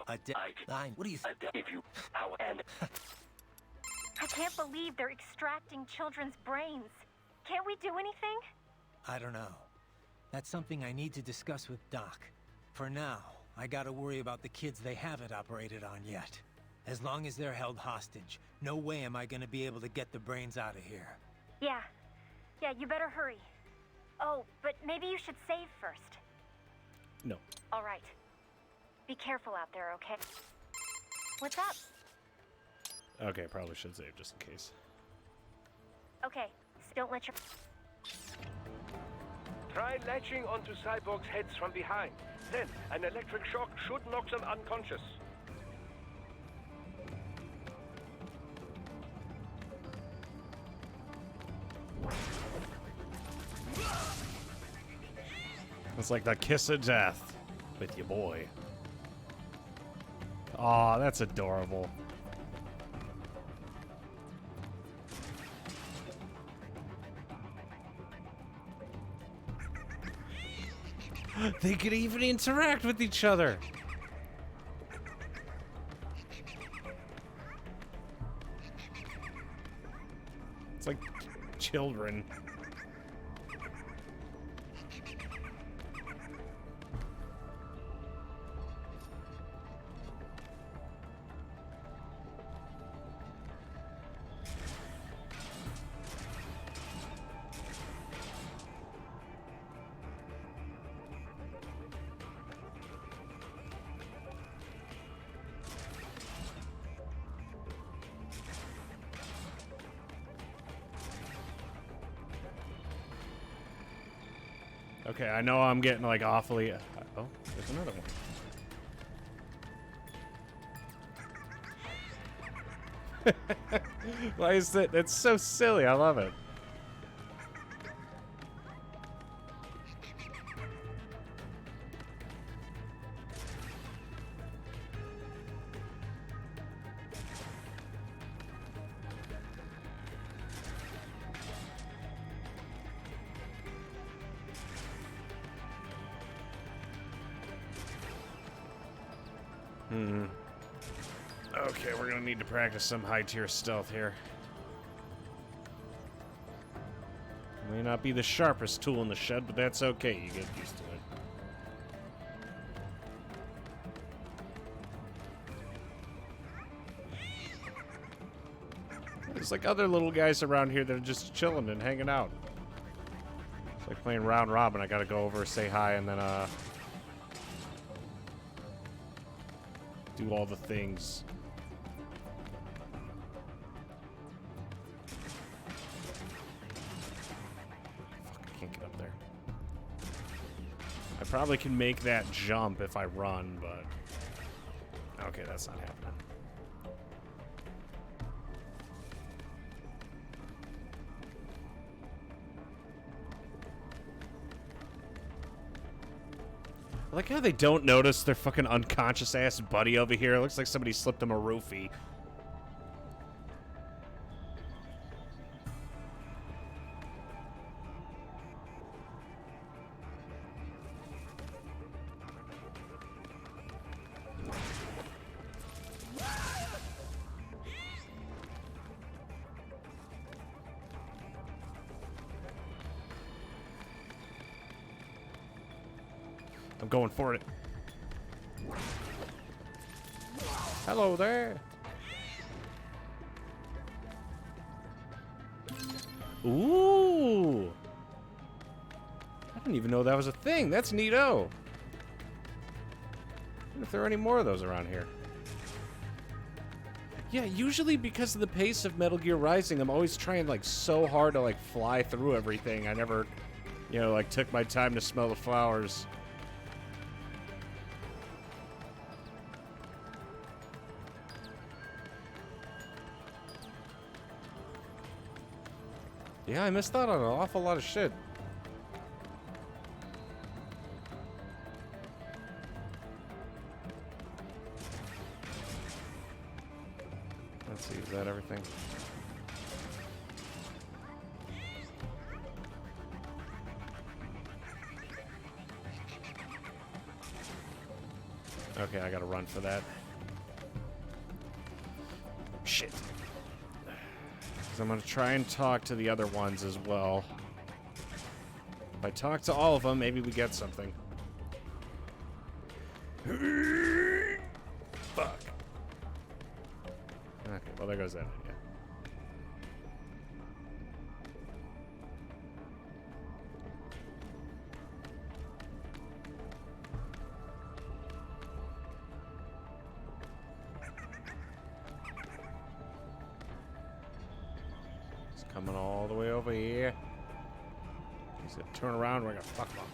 What do you think? If you... How... And... I can't believe they're extracting children's brains. Can't we do anything? I don't know. That's something I need to discuss with Doc. For now, I gotta worry about the kids they haven't operated on yet. As long as they're held hostage, no way am I gonna be able to get the brains out of here. Yeah. Yeah, you better hurry. Oh, but maybe you should save first. No. All right. Be careful out there, okay? What's up? Okay, probably should save just in case. Okay, so don't let your... Try latching onto cyborgs' heads from behind. Then, an electric shock should knock them unconscious. It's like the kiss of death with your boy. Aw, that's adorable. They could even interact with each other. It's like children. Okay, I know I'm getting like awfully... oh, there's another one. Why is that? That's so silly. I love it. Okay, we're gonna need to practice some high-tier stealth here. May not be the sharpest tool in the shed, but that's okay. You get used to it. There's like other little guys around here that are just chilling and hanging out. It's like playing round robin. I gotta go over, say hi, and then do all the things. Fuck, I can't get up there. I probably can make that jump if I run, but... okay, that's not happening. I like how they don't notice their fucking unconscious ass buddy over here. It looks like somebody slipped him a roofie. I'm going for it. Hello there. Ooh. I didn't even know that was a thing. That's neato. I wonder if there are any more of those around here. Yeah, usually because of the pace of Metal Gear Rising, I'm always trying like so hard to like fly through everything. I never, you know, like took my time to smell the flowers. Yeah, I missed out on an awful lot of shit. Let's see, is that everything? Okay, I gotta run for that. Shit. So I'm gonna try and talk to the other ones as well. If I talk to all of them, maybe we get something. Fuck. Okay, well there goes that. Yeah. It's coming all the way over here. He's gonna turn around. We're gonna fuck him up.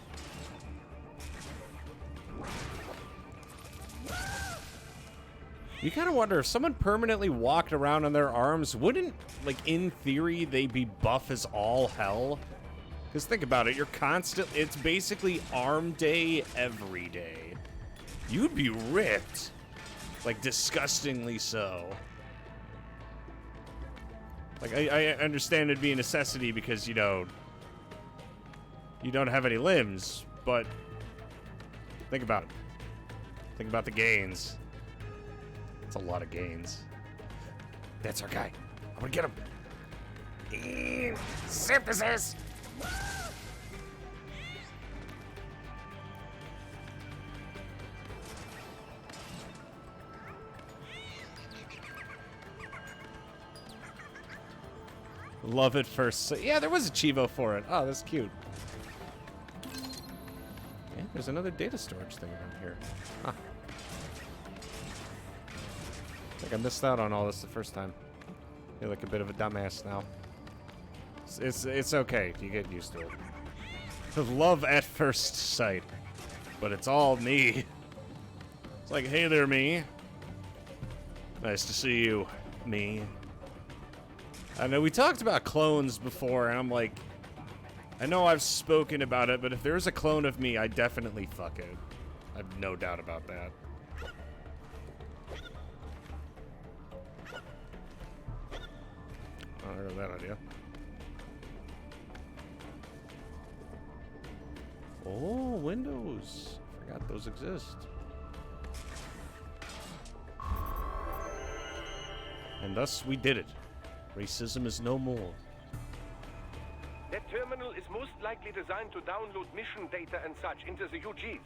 You kind of wonder if someone permanently walked around on their arms, wouldn't, like, in theory, they be buff as all hell? Because think about it, it's basically arm day every day. You'd be ripped. Like, disgustingly so. Like, I understand it'd be a necessity because, you know, you don't have any limbs, but think about it. Think about the gains. It's a lot of gains. That's our guy. I'm gonna get him. Synthesis! Love it first. Yeah, there was a Chivo for it. Oh, that's cute. Yeah, there's another data storage thing around here. Huh. Like I missed out on all this the first time. I feel like a bit of a dumbass now. It's okay. You get used to it. Love at first sight. But it's all me. It's like, hey there, me. Nice to see you, me. I know we talked about clones before, and I'm like, I know I've spoken about it, but if there's a clone of me, I definitely fuck it. I have no doubt about that. I don't know that idea. Oh, windows. Forgot those exist. And thus we did it. Racism is no more. That terminal is most likely designed to download mission data and such into the UGs.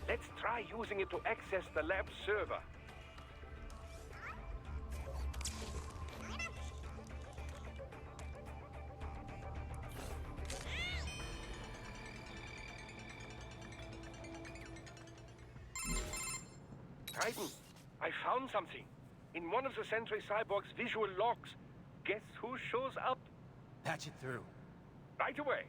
Let's try using it to access the lab server. Titan, I found something. In one of the Sentry Cyborg's visual logs. Guess who shows up? Patch it through. Right away.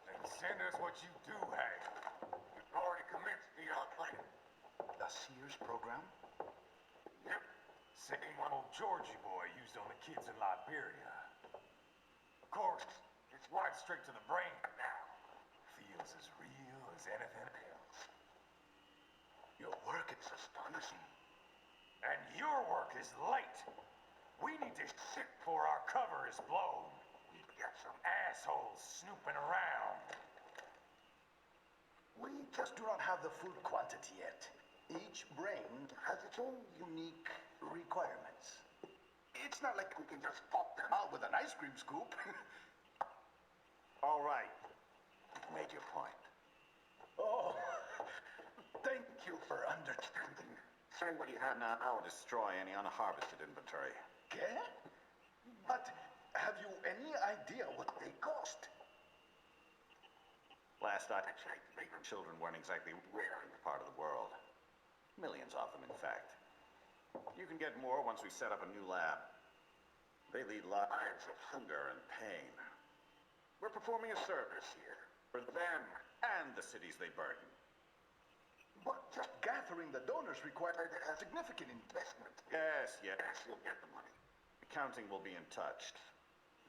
Then send us what you do have. We've already commenced the outplay. The Sears program? Yep. Same one old Georgie boy used on the kids in Liberia. Of course, it's right straight to the brain now. Feels as real as anything else. Your work is astonishing. And your work is late. We need to shit before our cover is blown. We've got some assholes snooping around. We just do not have the full quantity yet. Each brain has its own unique requirements. It's not like we can just pop them out with an ice cream scoop. All right. You've made your point. Oh, thank you for understanding. Send what you have now or destroy any unharvested inventory. Okay? But have you any idea what they cost? Last I checked, children weren't exactly rare in the part of the world. Millions of them, in fact. You can get more once we set up a new lab. They lead lives of hunger and pain. We're performing a service here for them and the cities they burden. But just gathering the donors required a significant investment. Yes, you'll get the money. Accounting will be in touch.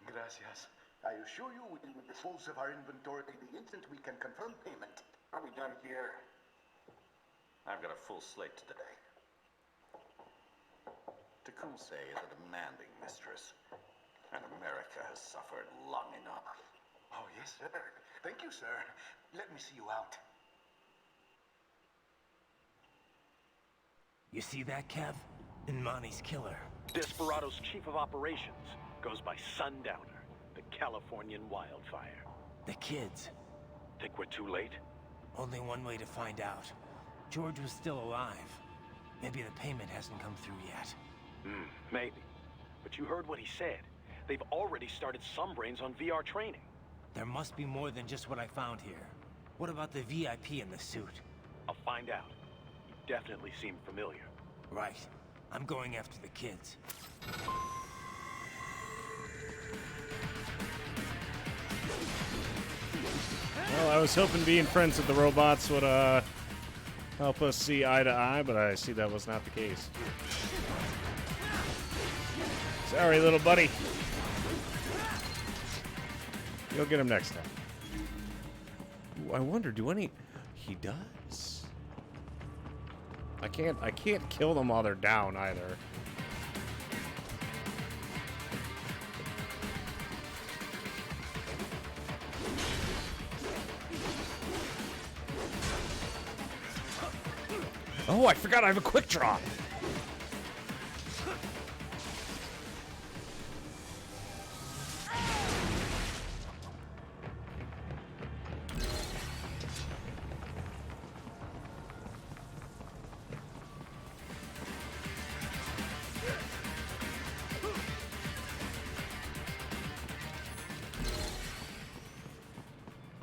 Gracias. I assure you we will dispose of our inventory the instant we can confirm payment. Are we done here? I've got a full slate today. Tecumseh is a demanding mistress, and America has suffered long enough. Oh, yes, sir. Thank you, sir. Let me see you out. You see that, Kev? Imani's killer. Desperado's chief of operations goes by Sundowner, the Californian wildfire. The kids. Think we're too late? Only one way to find out. George was still alive. Maybe the payment hasn't come through yet. Maybe. But you heard what he said. They've already started some brains on VR training. There must be more than just what I found here. What about the VIP in the suit? I'll find out. You definitely seem familiar. Right. I'm going after the kids. Well, I was hoping being friends with the robots would help us see eye to eye, but I see that was not the case. Sorry, little buddy. You'll get him next time. Ooh, I wonder, do any... He does. I can't kill them while they're down either. Oh, I forgot I have a quick draw.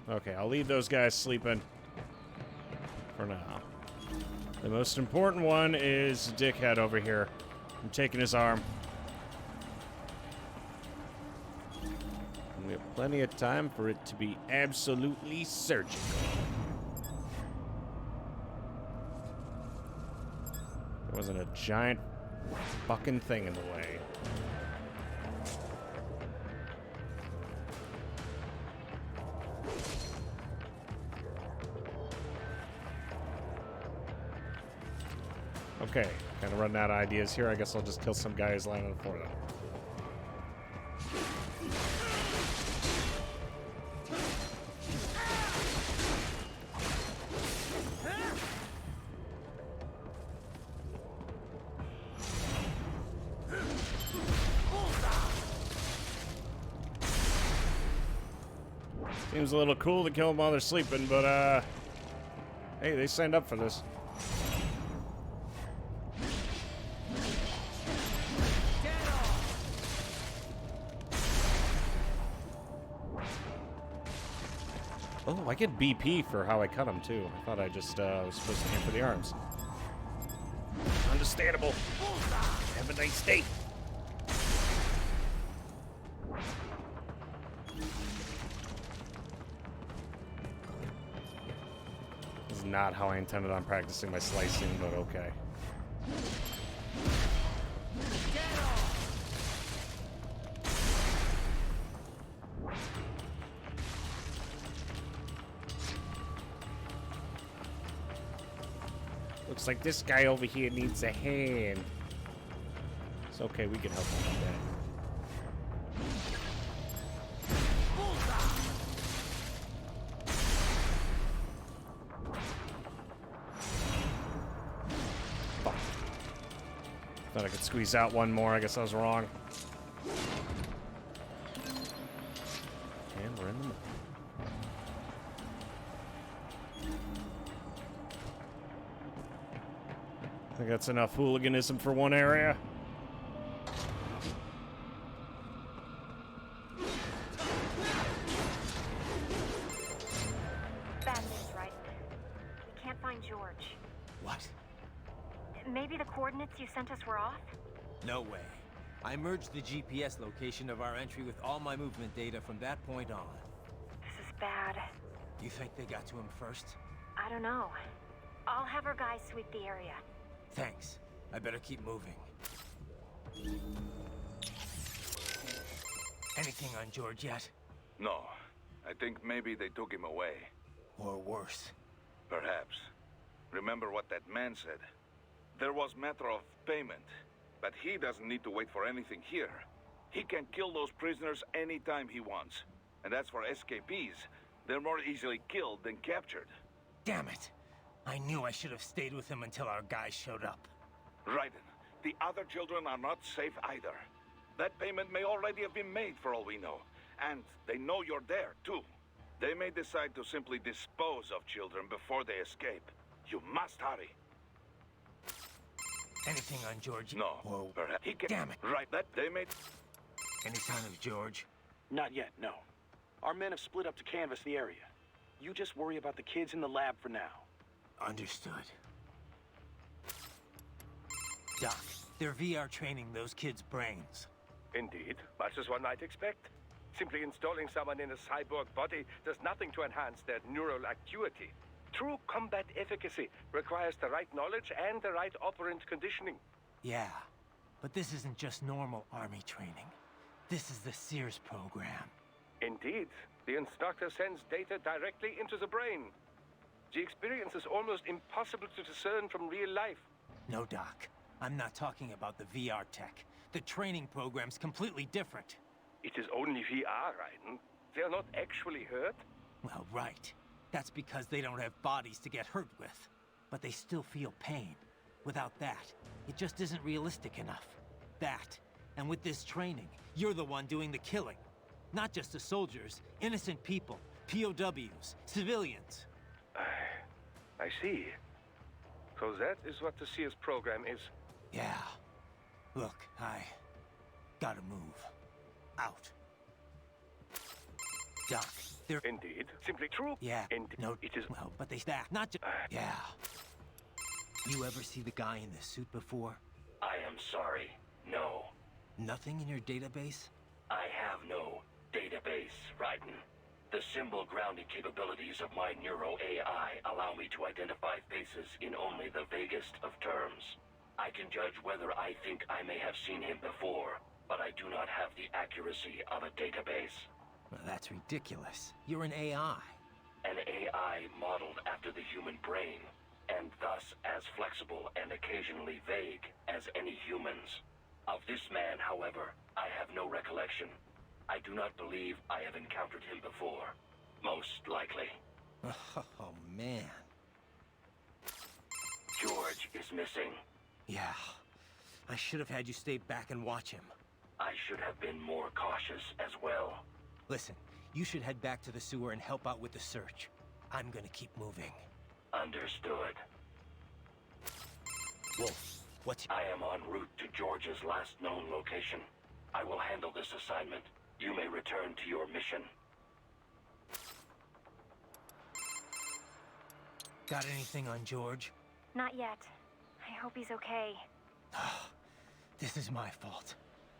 Okay, I'll leave those guys sleeping for now. The most important one is Dickhead over here. I'm taking his arm. And we have plenty of time for it to be absolutely surgical. There wasn't a giant fucking thing in the way. Okay, kind of running out of ideas here. I guess I'll just kill some guy who's lying on the floor then. Seems a little cool to kill them while they're sleeping, but hey, they signed up for this. Oh, I get BP for how I cut him, too. I thought I just was supposed to aim for the arms. Understandable. Have a nice day. This is not how I intended on practicing my slicing, but okay. Looks like this guy over here needs a hand. It's okay, we can help him with that. Fuck. Thought I could squeeze out one more. I guess I was wrong. And we're in the middle. I think that's enough hooliganism for one area. Bad news, right? We can't find George. What? Maybe the coordinates you sent us were off? No way. I merged the GPS location of our entry with all my movement data from that point on. This is bad. You think they got to him first? I don't know. I'll have our guys sweep the area. Thanks. I better keep moving. Anything on George yet? No. I think maybe they took him away. Or worse. Perhaps. Remember what that man said. There was matter of payment. But he doesn't need to wait for anything here. He can kill those prisoners anytime he wants. And as for escapees, they're more easily killed than captured. Damn it. I knew I should have stayed with him until our guys showed up. Raiden, the other children are not safe either. That payment may already have been made for all we know. And they know you're there, too. They may decide to simply dispose of children before they escape. You must hurry. Anything on George? No. Whoa. Perhaps he can... Damn it. Right, that they may... Any sign of George? Not yet, no. Our men have split up to canvass the area. You just worry about the kids in the lab for now. Understood. Doc, they're VR training those kids' brains. Indeed, much as one might expect. Simply installing someone in a cyborg body does nothing to enhance their neural acuity. True combat efficacy requires the right knowledge and the right operant conditioning. Yeah, but this isn't just normal army training. This is the Sears program. Indeed, the instructor sends data directly into the brain. The experience is almost impossible to discern from real life. No, Doc. I'm not talking about the VR tech. The training program's completely different. It is only VR, Raiden. They are not actually hurt. Well, right. That's because they don't have bodies to get hurt with. But they still feel pain. Without that, it just isn't realistic enough. That, and with this training, you're the one doing the killing. Not just the soldiers, innocent people, POWs, civilians. I see. So that is what the Sears program is. Yeah. Look, I gotta move. Out. Doc, they're... Indeed. Simply true. Yeah. Indeed. No, it is... Well, but they stack, not just... Yeah. You ever see the guy in the suit before? I am sorry. No. Nothing in your database? I have no database, Raiden. The symbol grounding capabilities of my Neuro AI allow me to identify faces in only the vaguest of terms. I can judge whether I think I may have seen him before, but I do not have the accuracy of a database. Well, that's ridiculous. You're an AI. An AI modeled after the human brain, and thus as flexible and occasionally vague as any humans. Of this man, however, I have no recollection. I do not believe I have encountered him before. Most likely. Oh, man. George is missing. Yeah. I should have had you stay back and watch him. I should have been more cautious as well. Listen, you should head back to the sewer and help out with the search. I'm gonna keep moving. Understood. Wolf, what's... I am en route to George's last known location. I will handle this assignment. You may return to your mission. Got anything on George? Not yet. I hope he's okay. This is my fault.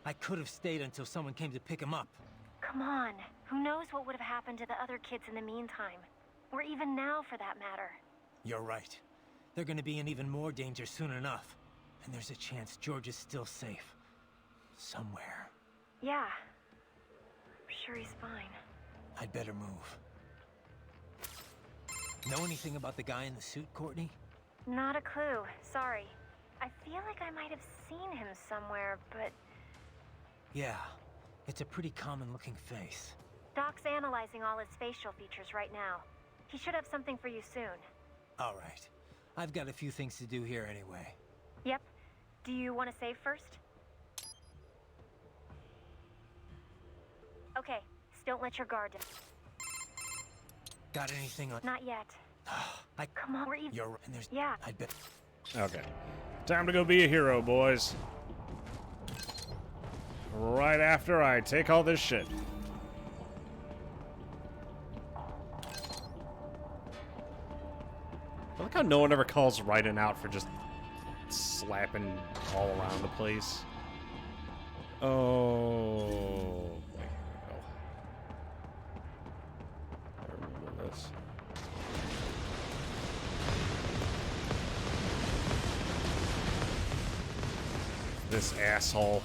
I could have stayed until someone came to pick him up. Come on. Who knows what would have happened to the other kids in the meantime? Or even now, for that matter. You're right. They're gonna be in even more danger soon enough. And there's a chance George is still safe. Somewhere. Yeah. I'm sure he's fine. I'd better move. Know anything about the guy in the suit, Courtney? Not a clue. Sorry. I feel like I might have seen him somewhere, but... Yeah. It's a pretty common-looking face. Doc's analyzing all his facial features right now. He should have something for you soon. All right. I've got a few things to do here anyway. Yep. Do you want to save first? Okay. Just don't let your guard down. Got anything on... Not yet. Come on, we're even... You're... And there's... Yeah. I'd bet... Okay. Time to go be a hero, boys. Right after I take all this shit. I like how no one ever calls Raiden out for just slapping all around the place. Oh. Wait, no. I remember this. This asshole.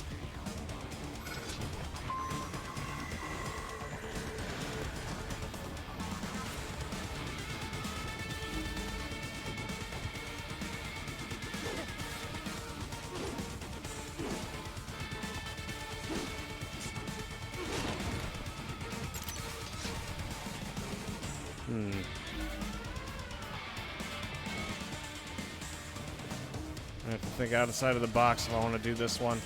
I have to think outside of the box if I want to do this one.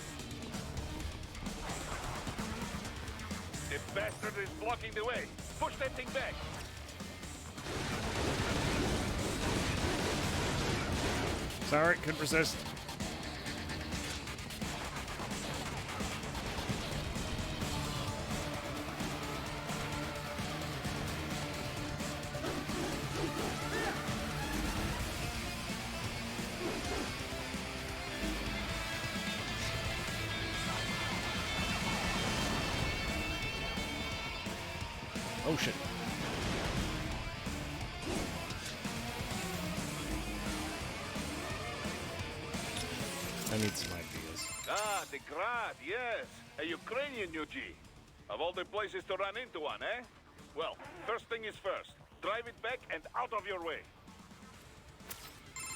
The bastard is blocking the way. Push that thing back. Sorry, couldn't resist. Oh shit. I need some ideas. Ah, the Grad, yes. A Ukrainian UG. Of all the places to run into one, eh? Well, first thing is first. Drive it back and out of your way.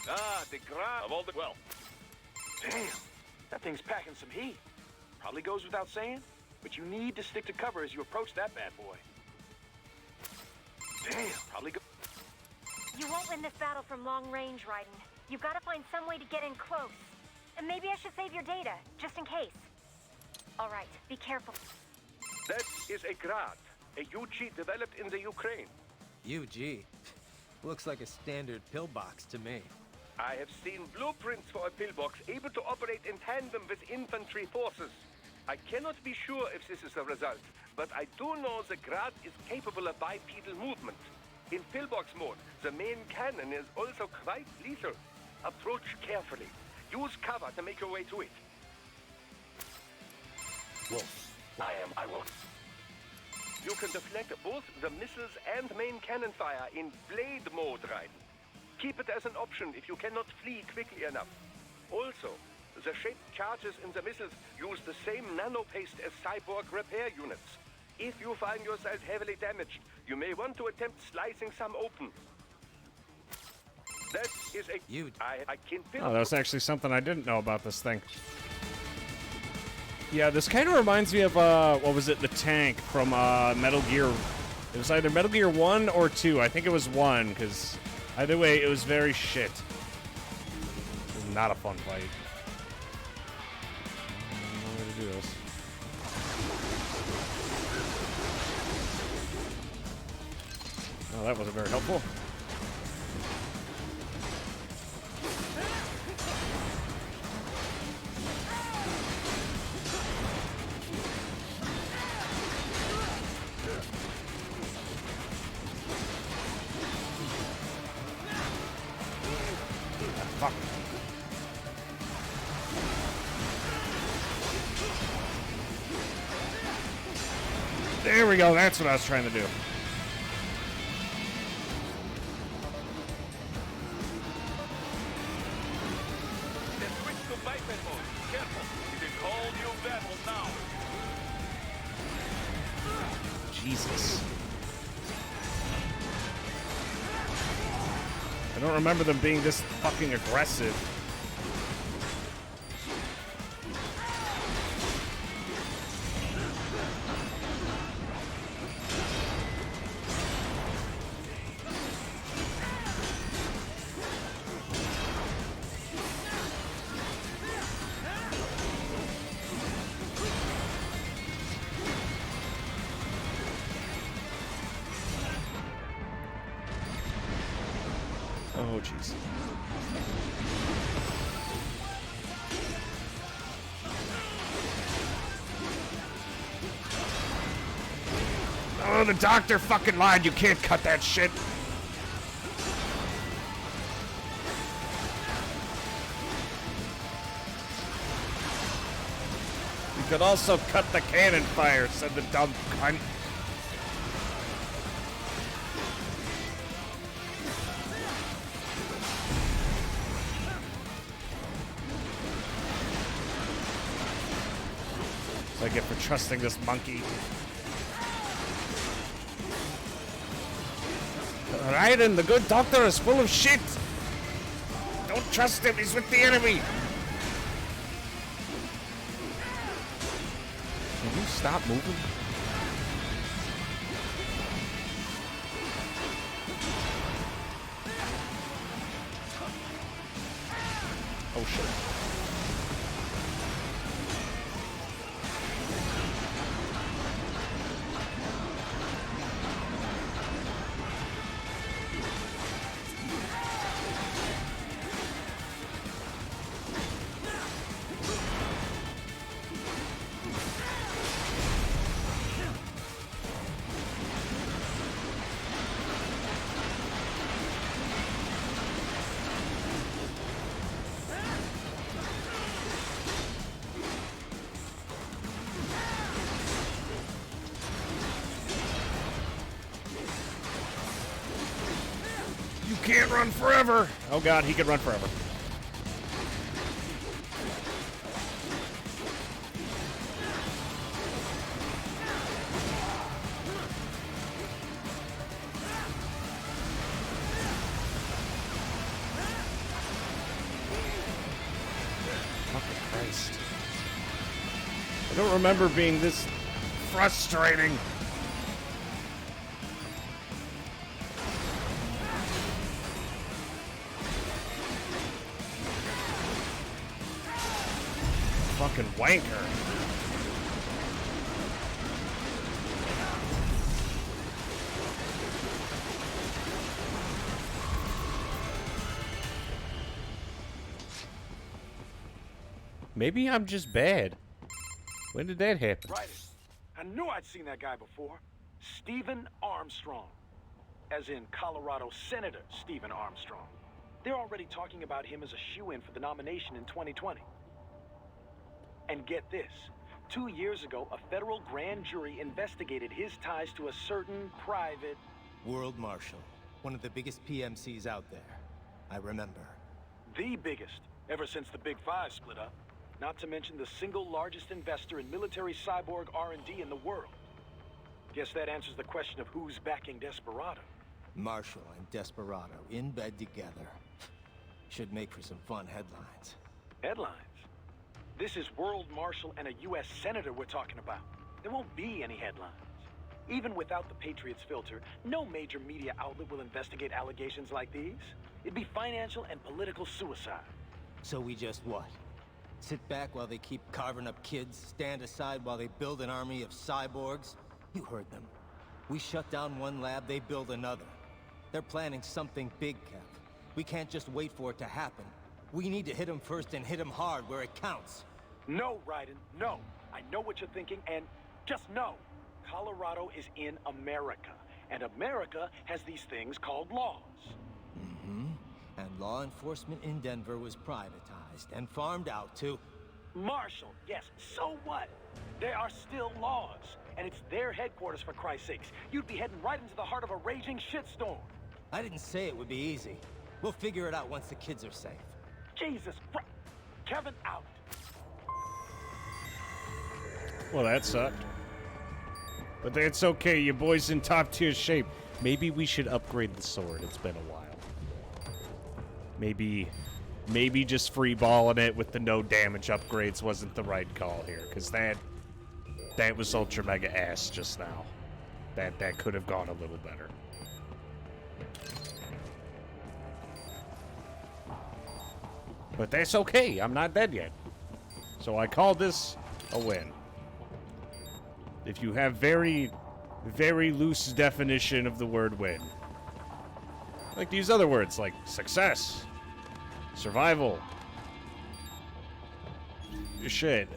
Ah, the Grad of all the... Well, Damn, that thing's packing some heat. Probably goes without saying, but you need to stick to cover as you approach that bad boy. Damn, probably go... You won't win this battle from long range, Raiden. You've got to find some way to get in close. And maybe I should save your data, just in case. All right, be careful. That is a Grad, a UG developed in the Ukraine. UG? Looks like a standard pillbox to me. I have seen blueprints for a pillbox able to operate in tandem with infantry forces. I cannot be sure if this is the result, but I do know the Grad is capable of bipedal movement. In pillbox mode, the main cannon is also quite lethal. Approach carefully. Use cover to make your way to it. Wolf, I will. You can deflect both the missiles and main cannon fire in blade mode, Raiden. Keep it as an option if you cannot flee quickly enough. Also, the shaped charges in the missiles use the same nanopaste as cyborg repair units. If you find yourself heavily damaged, you may want to attempt slicing some open. That is a... I can... Oh, that was actually something I didn't know about this thing. Yeah, this kind of reminds me of, what was it, the tank from, Metal Gear. It was either Metal Gear 1 or 2. I think it was 1, because either way, it was very shit. It was not a fun fight. I don't know how to do this. Oh, that wasn't very helpful. Fuck. There we go, that's what I was trying to do. switch to biped mode. Careful. It is all new battle now. Jesus. I don't remember them being this fucking aggressive. Oh, jeez. Oh, the doctor fucking lied. You can't cut that shit. You could also cut the cannon fire, said the dumb cunt. I get for trusting this monkey. Raiden, the good doctor is full of shit. Don't trust him, he's with the enemy. Can you stop moving? shit. You can't run forever! Oh god, he could run forever. Fucking Christ. I don't remember being this frustrating. Fucking wanker. Maybe I'm just bad. When did that happen? Right. I knew I'd seen that guy before. Stephen Armstrong. As in Colorado Senator Stephen Armstrong. They're already talking about him as a shoo-in for the nomination in 2020. And get this. 2 years ago, a federal grand jury investigated his ties to a certain private... World Marshal. One of the biggest PMCs out there. I remember. The biggest, ever since the Big Five split up. Not to mention the single largest investor in military cyborg R&D in the world. Guess that answers the question of who's backing Desperado. Marshall and Desperado in bed together. Should make for some fun headlines. Headlines? This is World Marshal and a U.S. Senator we're talking about. There won't be any headlines. Even without the Patriots filter, no major media outlet will investigate allegations like these. It'd be financial and political suicide. So we just what? Sit back while they keep carving up kids, stand aside while they build an army of cyborgs? You heard them. We shut down one lab, they build another. They're planning something big, Kev. We can't just wait for it to happen. We need to hit them first and hit them hard where it counts. No, Raiden, no. I know what you're thinking, and just know. Colorado is in America, and America has these things called laws. Mm-hmm. And law enforcement in Denver was privatized and farmed out to... Marshall, yes, so what? There are still laws, and it's their headquarters, for Christ's sakes. You'd be heading right into the heart of a raging shitstorm. I didn't say it would be easy. We'll figure it out once the kids are safe. Jesus Christ. Kevin out. Well, that sucked. But that's okay, you boys in top tier shape. Maybe we should upgrade the sword. It's been a while. Maybe just freeballing it with the no damage upgrades wasn't the right call here, because that was ultra mega ass just now. That could have gone a little better. But that's okay. I'm not dead yet. So I call this a win. If you have very, very loose definition of the word win. I like to use other words like success, survival, shit.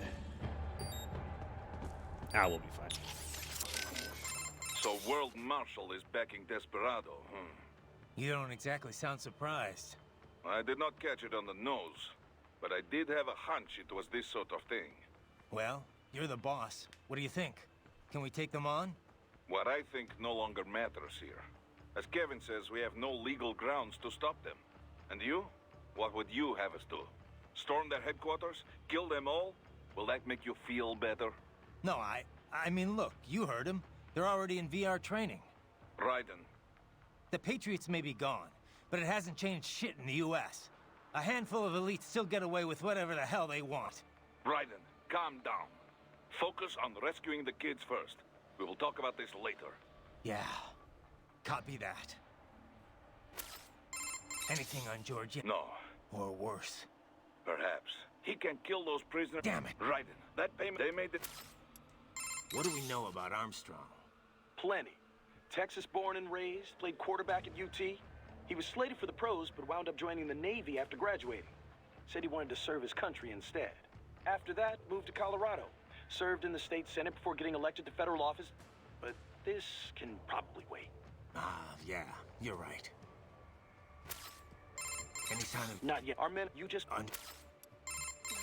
We'll be fine. So World Marshal is backing Desperado, You don't exactly sound surprised. I did not catch it on the nose, but I did have a hunch it was this sort of thing. Well, you're the boss. What do you think? Can we take them on? What I think no longer matters here. As Kevin says, we have no legal grounds to stop them. And you? What would you have us do? Storm their headquarters? Kill them all? Will that make you feel better? No, I mean, look, you heard him. They're already in VR training. Raiden. The Patriots may be gone, but it hasn't changed shit in the U.S. A handful of elites still get away with whatever the hell they want. Raiden, calm down. Focus on rescuing the kids first. We will talk about this later. Yeah, copy that. Anything on Georgia? No. Or worse. Perhaps. He can kill those prisoners. Damn it. Right. That payment they made it. What do we know about Armstrong? Plenty. Texas born and raised, played quarterback at UT. He was slated for the pros, but wound up joining the Navy after graduating. Said he wanted to serve his country instead. After that, moved to Colorado. Served in the state senate before getting elected to federal office. But this can probably wait. Yeah, you're right. Any sign of... Not yet. Our men, you just...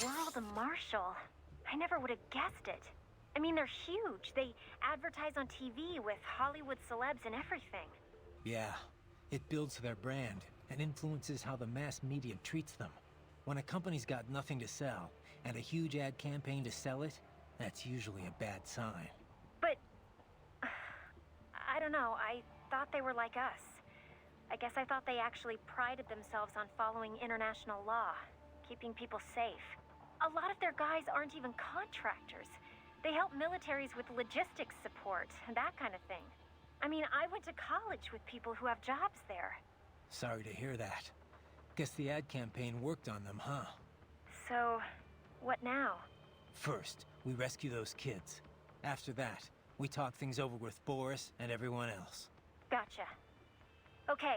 World Marshal. I never would have guessed it. I mean, they're huge. They advertise on TV with Hollywood celebs and everything. Yeah, it builds their brand and influences how the mass media treats them. When a company's got nothing to sell and a huge ad campaign to sell it, that's usually a bad sign. But... I don't know. I thought they were like us. I guess I thought they actually prided themselves on following international law, keeping people safe. A lot of their guys aren't even contractors. They help militaries with logistics support and that kind of thing. I mean, I went to college with people who have jobs there. Sorry to hear that. Guess the ad campaign worked on them, huh? So, what now? First, we rescue those kids. After that, we talk things over with Boris and everyone else. Gotcha. Okay,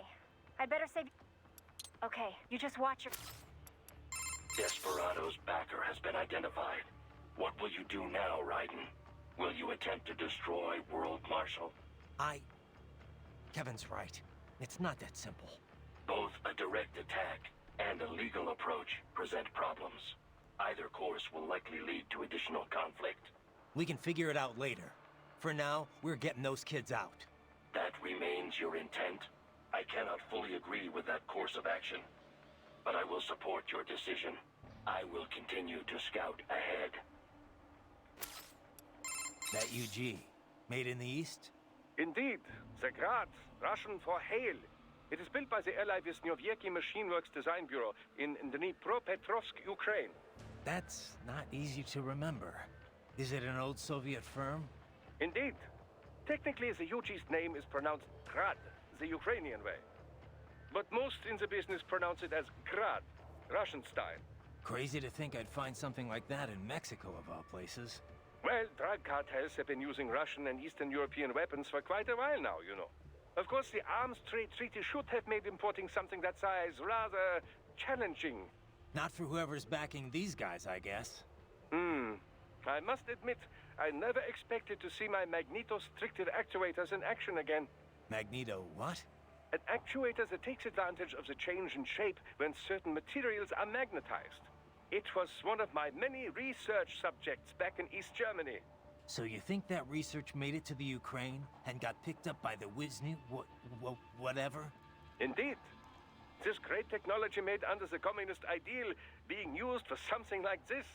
I'd better save... Okay, you just watch your... Desperado's backer has been identified. What will you do now, Raiden? Will you attempt to destroy World Marshal? Kevin's right. It's not that simple. Both a direct attack and a legal approach present problems. Either course will likely lead to additional conflict. We can figure it out later. For now, we're getting those kids out. That remains your intent? I cannot fully agree with that course of action, but I will support your decision. I will continue to scout ahead. That UG, made in the East? Indeed. The Grad, Russian for hail. It is built by the ally Vishnyovyeki Machine Works Design Bureau in Dnipropetrovsk, Ukraine. That's not easy to remember. Is it an old Soviet firm? Indeed. Technically, the UG's name is pronounced Grad, the Ukrainian way. But most in the business pronounce it as Grad, Russian style. Crazy to think I'd find something like that in Mexico, of all places. Well, drug cartels have been using Russian and Eastern European weapons for quite a while now, you know. Of course, the Arms Trade Treaty should have made importing something that size rather challenging. Not for whoever's backing these guys, I guess. I must admit, I never expected to see my Magneto-stricted actuators in action again. Magneto what? An actuator that takes advantage of the change in shape when certain materials are magnetized. It was one of my many research subjects back in East Germany. So you think that research made it to the Ukraine and got picked up by the whatever? Indeed. This great technology made under the communist ideal being used for something like this.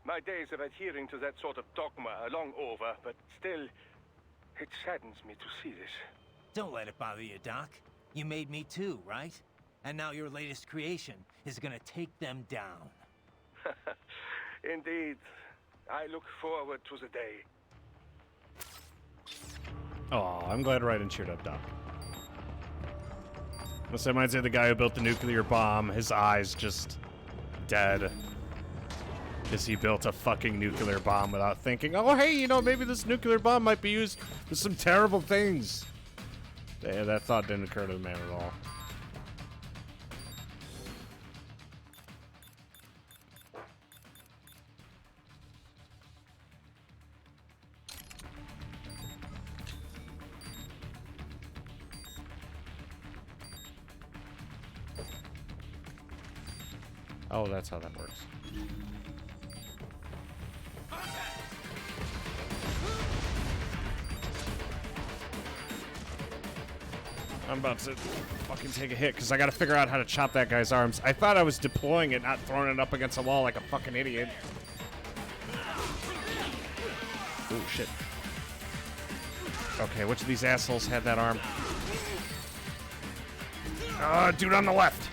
My days of adhering to that sort of dogma are long over, but still, it saddens me to see this. Don't let it bother you, Doc. You made me too, right? And now your latest creation is gonna take them down. Indeed. I look forward to the day. Oh, I'm glad Raiden cheered up, Doc. This reminds me of the guy who built the nuclear bomb. His eyes just dead. Because he built a fucking nuclear bomb without thinking, oh, hey, you know, maybe this nuclear bomb might be used for some terrible things. Yeah, that thought didn't occur to the man at all. Oh, that's how that works. I'm about to fucking take a hit because I got to figure out how to chop that guy's arms. I thought I was deploying it, not throwing it up against a wall like a fucking idiot. Oh, shit. Okay, which of these assholes had that arm? Dude on the left.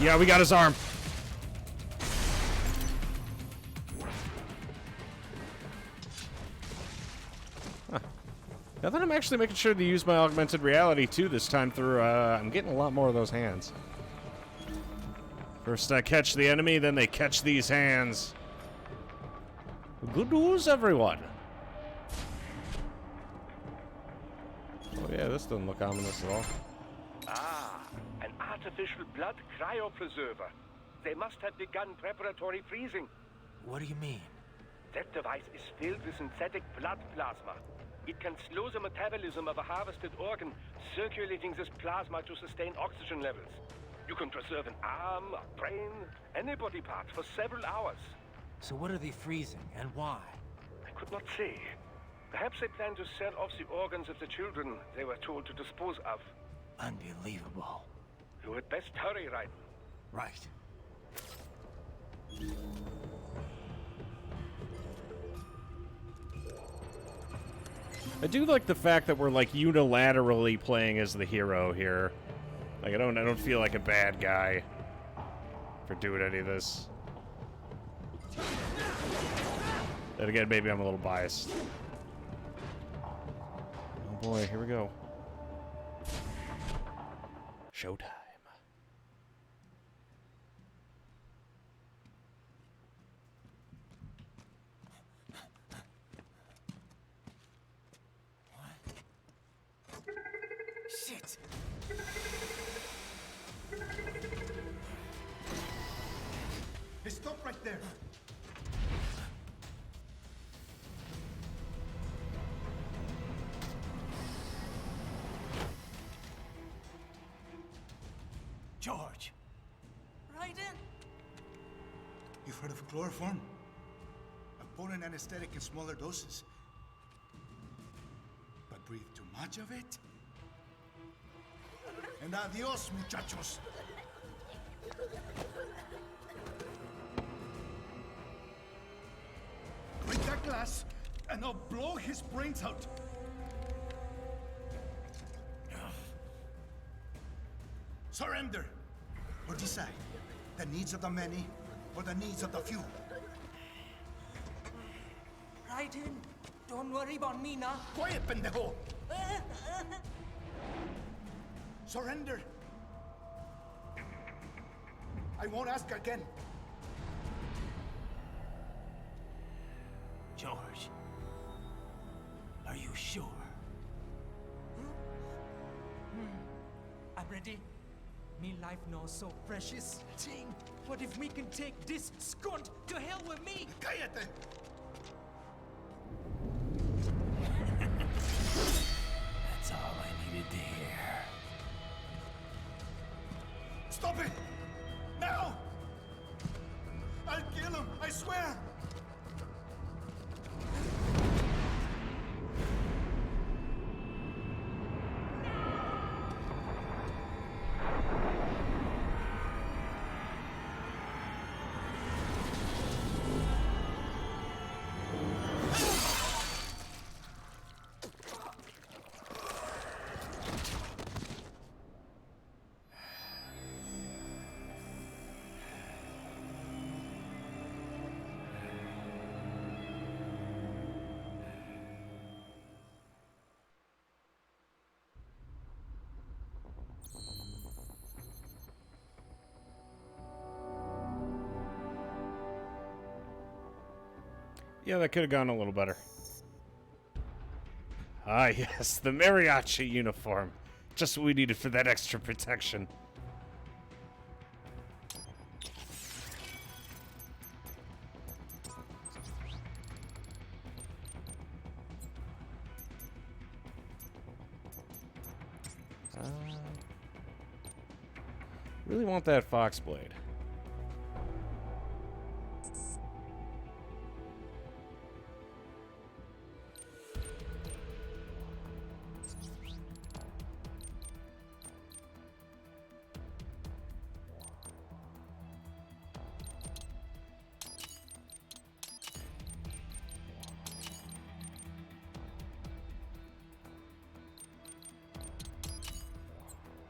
Yeah, we got his arm. Huh. Now that I'm actually making sure to use my augmented reality too this time through, I'm getting a lot more of those hands. First I catch the enemy, then they catch these hands. Good news, everyone. Oh yeah, this doesn't look ominous at all. Ah, an artificial blood cryopreserver. They must have begun preparatory freezing. What do you mean? That device is filled with synthetic blood plasma. It can slow the metabolism of a harvested organ, circulating this plasma to sustain oxygen levels. You can preserve an arm, a brain, any body part for several hours. So what are they freezing, and why? I could not say. Perhaps they plan to sell off the organs of the children they were told to dispose of. Unbelievable. You had best hurry, Raiden. Right. I do like the fact that we're like unilaterally playing as the hero here. Like I don't feel like a bad guy for doing any of this. Then again, maybe I'm a little biased. Oh boy, here we go. Showtime. Shit! Hey, stop right there. George! Raiden? You've heard of chloroform? A potent anesthetic in smaller doses. But breathe too much of it? And adios, muchachos. Break that glass, and I'll blow his brains out. Surrender, or decide the needs of the many or the needs of the few. Raiden, don't worry about me now. Quiet, pendejo! Surrender. I won't ask again. George, are you sure? I'm ready. Me life now so precious. Ting, what if me can take this skunt to hell with me? Cállate! That's all I needed to hear. Stop it! Now! I'll kill him, I swear! Yeah, that could have gone a little better. Ah, yes, the mariachi uniform. Just what we needed for that extra protection. Really want that fox blade.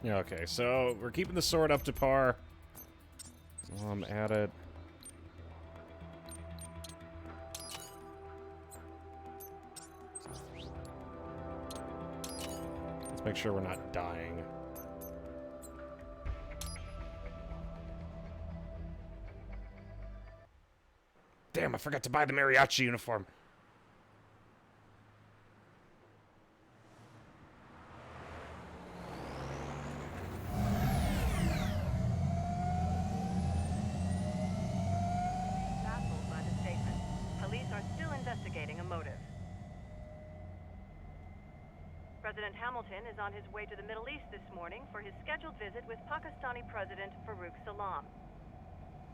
Yeah, okay, so we're keeping the sword up to par. While I'm at it. Let's make sure we're not dying. Damn, I forgot to buy the mariachi uniform. Baffled by the statement. Police are still investigating a motive. President Hamilton is on his way to the Middle East this morning for his scheduled visit with Pakistani President Farouk Salam.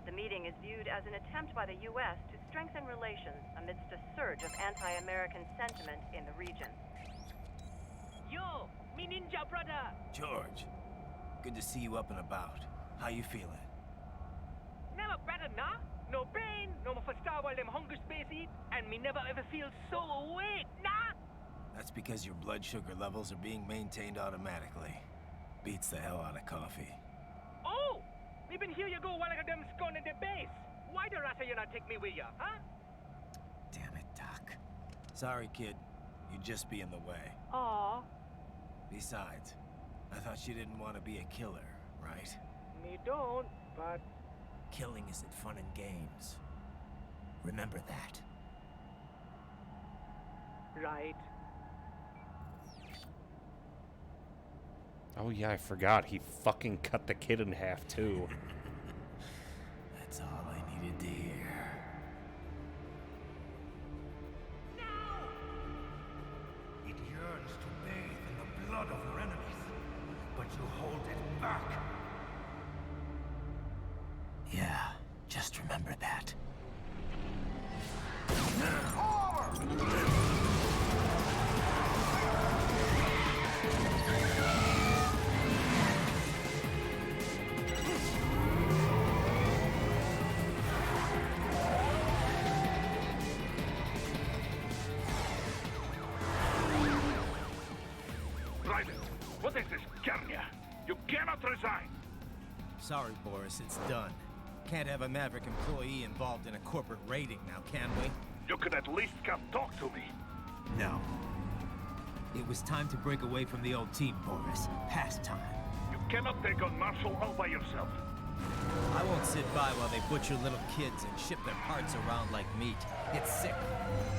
The meeting is viewed as an attempt by the U.S. to strengthen relations amidst a surge of anti-American sentiment in the region. Yo, me ninja brother! George, good to see you up and about. How you feeling? Never better, nah? No pain, no more star while them hunger space eat, and me never ever feel so awake, nah? That's because your blood sugar levels are being maintained automatically. Beats the hell out of coffee. Oh! Me been here you go while I got them scone in the base. Why the rasta you not take me with ya, huh? Damn it, Doc. Sorry, kid. You'd just be in the way. Aw. Besides, I thought you didn't want to be a killer, right? Me don't, but... Killing isn't fun and games. Remember that. Right. Oh yeah, I forgot. He fucking cut the kid in half, too. That's all I needed to hear. It yearns to bathe in the blood of your enemies, but you hold it back. Yeah, just remember that. Private, what is this, Kenya? You cannot resign. Sorry, Boris, it's done. Can't have a Maverick employee involved in a corporate raiding now, can we? You could at least come talk to me. No. It was time to break away from the old team, Boris. Past time. You cannot take on Marshall all by yourself. I won't sit by while they butcher little kids and ship their parts around like meat. It's sick.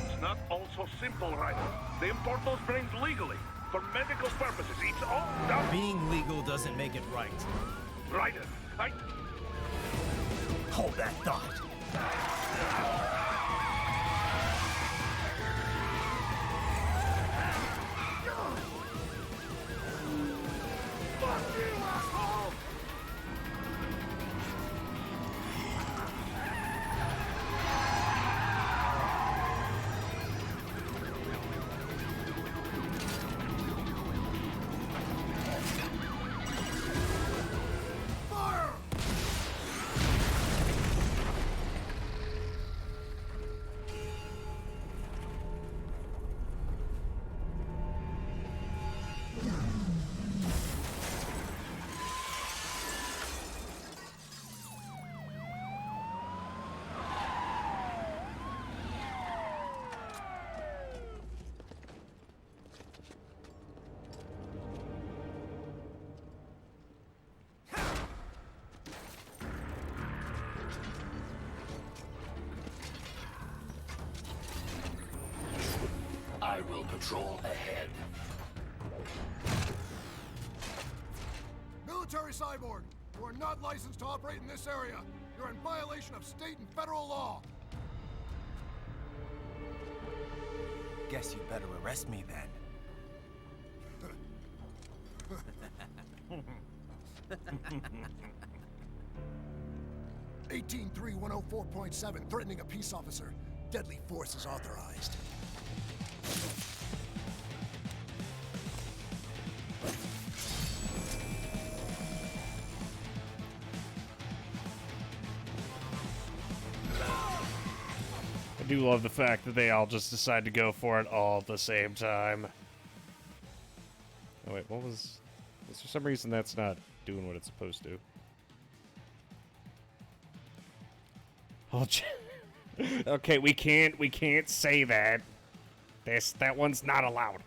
It's not all so simple, Ryder. They import those brains legally, for medical purposes. It's all done. Being legal doesn't make it right. Ryder, Hold that thought. Fuck you, asshole! Fire! I will patrol ahead. Military cyborg, you are not licensed to operate in this area. You're in violation of state and federal law. Guess you better arrest me then. 183-104.7, threatening a peace officer. Deadly force is authorized. I do love the fact that they all just decide to go for it all at the same time. Oh wait, what was... For some reason that's not doing what it's supposed to. Oh, okay, we can't say that. That one's not allowed.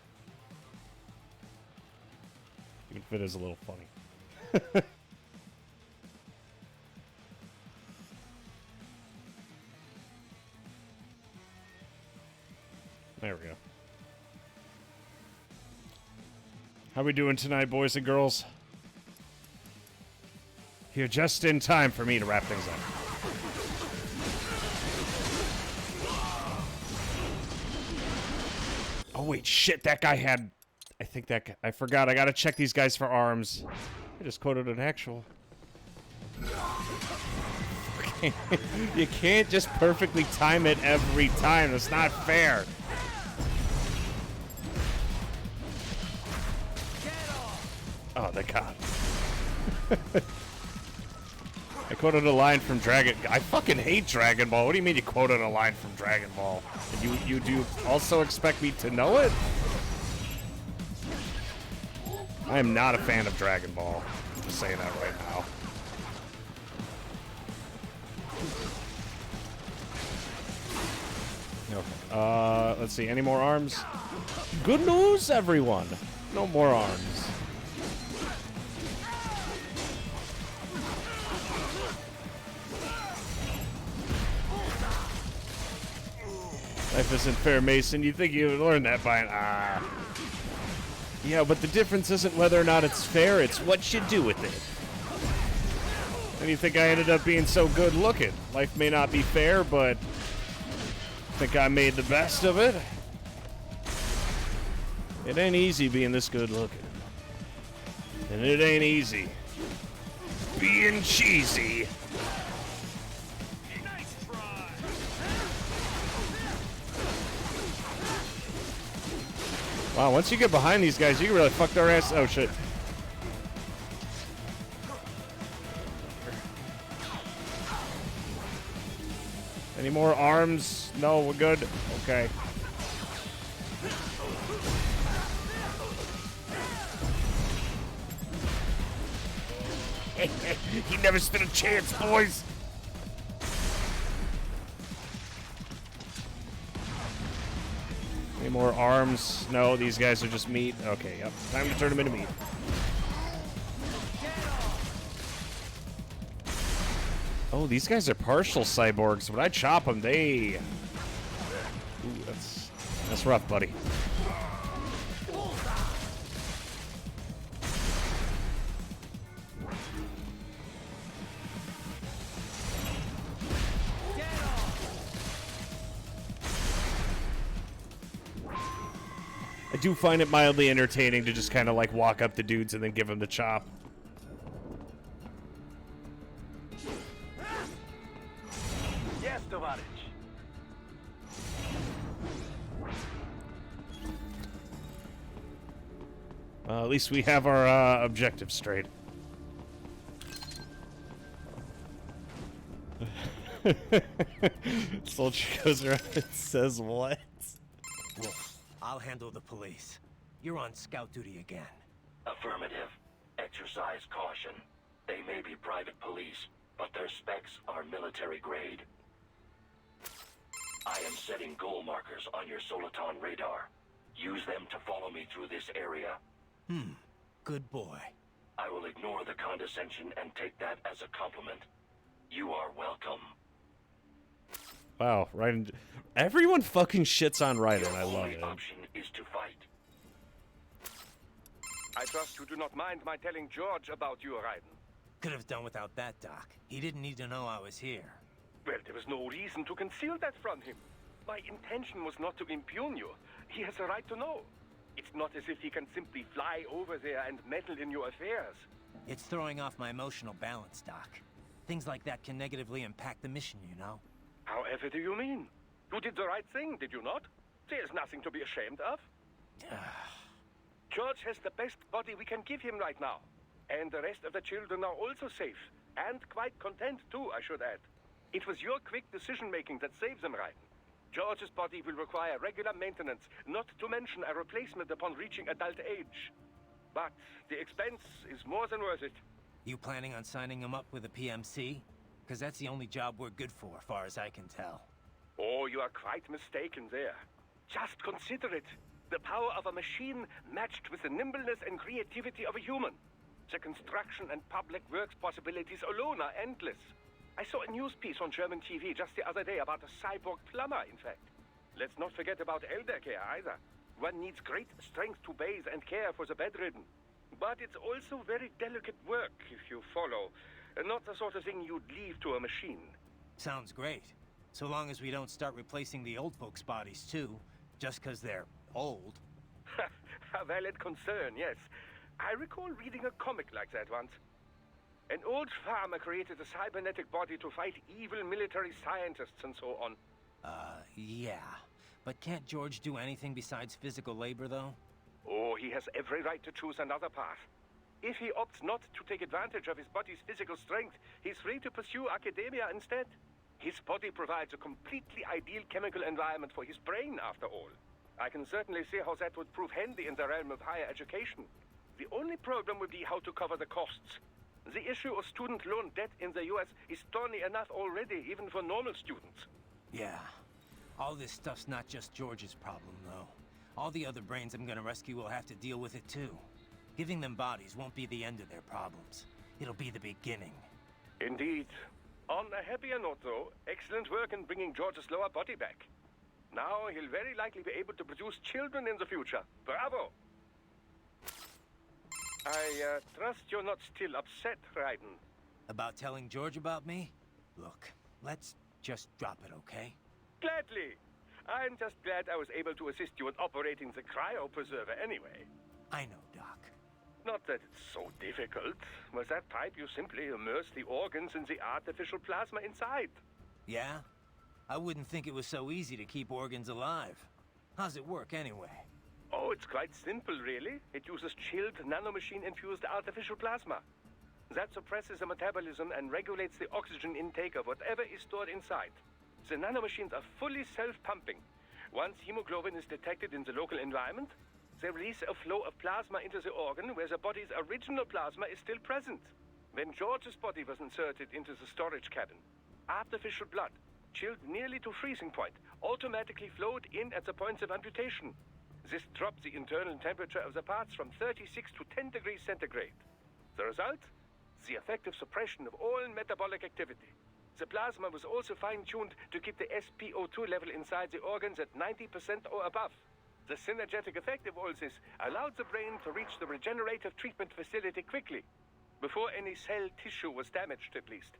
Even if it is a little funny. There we go. How we doing tonight, boys and girls? Here just in time for me to wrap things up. Oh wait, shit, that guy had... I think that guy... I forgot, I gotta check these guys for arms. I just quoted an actual... You can't just perfectly time it every time, that's not fair. Oh, they caught. I quoted a line from Dragon... I fucking hate Dragon Ball. What do you mean you quoted a line from Dragon Ball? And you do also expect me to know it? I am not a fan of Dragon Ball. I'm just saying that right now. Okay. Let's see. Any more arms? Good news, everyone. No more arms. Life isn't fair, Mason. You think you would learn that by an Yeah, but the difference isn't whether or not it's fair, it's what you do with it. And you think I ended up being so good looking? Life may not be fair, but I think I made the best of it. It ain't easy being this good looking. And it ain't easy being cheesy. Wow, once you get behind these guys, you can really fuck their ass. Oh, shit. Any more arms? No, we're good. Okay. He never stood a chance, boys. Any more arms? No, these guys are just meat. Okay, yep. Time to turn them into meat. Oh, these guys are partial cyborgs. When I chop them, they... Ooh, that's rough, buddy. I do find it mildly entertaining to just kind of like walk up to dudes and then give them the chop. Yes, Tovarich. At least we have our objective straight. Soldier goes around and says what? Wolf, I'll handle the police. You're on scout duty again. Affirmative. Exercise caution. They may be private police, but their specs are military grade. I am setting goal markers on your Soliton radar. Use them to follow me through this area. Good boy. I will ignore the condescension and take that as a compliment. You are welcome. Wow, Raiden. Everyone fucking shits on Raiden. I love it. Your only option is to fight. I trust you do not mind my telling George about you, Raiden. Could have done without that, Doc. He didn't need to know I was here. Well, there was no reason to conceal that from him. My intention was not to impugn you. He has a right to know. It's not as if he can simply fly over there and meddle in your affairs. It's throwing off my emotional balance, Doc. Things like that can negatively impact the mission, you know? However do you mean? You did the right thing, did you not? There's nothing to be ashamed of. George has the best body we can give him right now. And the rest of the children are also safe. And quite content, too, I should add. It was your quick decision-making that saved them, Raiden. George's body will require regular maintenance, not to mention a replacement upon reaching adult age. But the expense is more than worth it. You planning on signing him up with a PMC? Because that's the only job we're good for, far as I can tell. Oh, you are quite mistaken there. Just consider it. The power of a machine matched with the nimbleness and creativity of a human. The construction and public works possibilities alone are endless. I saw a news piece on German TV just the other day about a cyborg plumber, in fact. Let's not forget about elder care either. One needs great strength to bathe and care for the bedridden. But it's also very delicate work, if you follow. Not the sort of thing you'd leave to a machine. Sounds great. So long as we don't start replacing the old folks' bodies too, just because they're old. A valid concern, yes. I recall reading a comic like that once. An old farmer created a cybernetic body to fight evil military scientists and so on. Yeah. But can't George do anything besides physical labor, though? Oh, he has every right to choose another path. If he opts not to take advantage of his body's physical strength, he's free to pursue academia instead. His body provides a completely ideal chemical environment for his brain, after all. I can certainly see how that would prove handy in the realm of higher education. The only problem would be how to cover the costs. The issue of student loan debt in the US is thorny enough already, even for normal students. Yeah. All this stuff's not just George's problem, though. All the other brains I'm gonna rescue will have to deal with it, too. Giving them bodies won't be the end of their problems. It'll be the beginning. Indeed. On a happier note, though, excellent work in bringing George's lower body back. Now he'll very likely be able to produce children in the future. Bravo! I trust you're not still upset, Raiden. About telling George about me? Look, let's just drop it, okay? Gladly. I'm just glad I was able to assist you in operating the cryopreserver anyway. I know, Doc. Not that it's so difficult. With that pipe, you simply immerse the organs in the artificial plasma inside. Yeah? I wouldn't think it was so easy to keep organs alive. How's it work, anyway? Oh, it's quite simple, really. It uses chilled nanomachine-infused artificial plasma. That suppresses the metabolism and regulates the oxygen intake of whatever is stored inside. The nanomachines are fully self-pumping. Once hemoglobin is detected in the local environment, they release a flow of plasma into the organ where the body's original plasma is still present. When George's body was inserted into the storage cabin, artificial blood, chilled nearly to freezing point, automatically flowed in at the points of amputation. This dropped the internal temperature of the parts from 36 to 10 degrees centigrade. The result? The effective suppression of all metabolic activity. The plasma was also fine-tuned to keep the SpO2 level inside the organs at 90% or above. The synergetic effect of all this allowed the brain to reach the regenerative treatment facility quickly, before any cell tissue was damaged at least.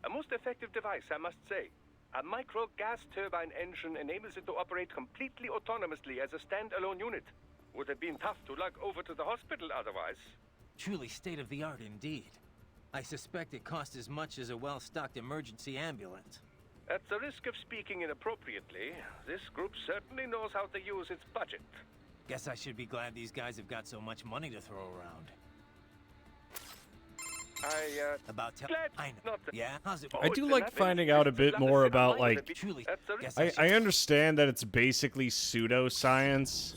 A most effective device, I must say. A micro gas turbine engine enables it to operate completely autonomously as a standalone unit. Would have been tough to lug over to the hospital otherwise. Truly state-of-the-art indeed. I suspect it cost as much as a well-stocked emergency ambulance. At the risk of speaking inappropriately, this group certainly knows how to use its budget. Guess I should be glad these guys have got so much money to throw around. About I know. Not yeah? How's it? I do like finding out a bit more about, like, Truly. Guess I understand that it's basically pseudoscience,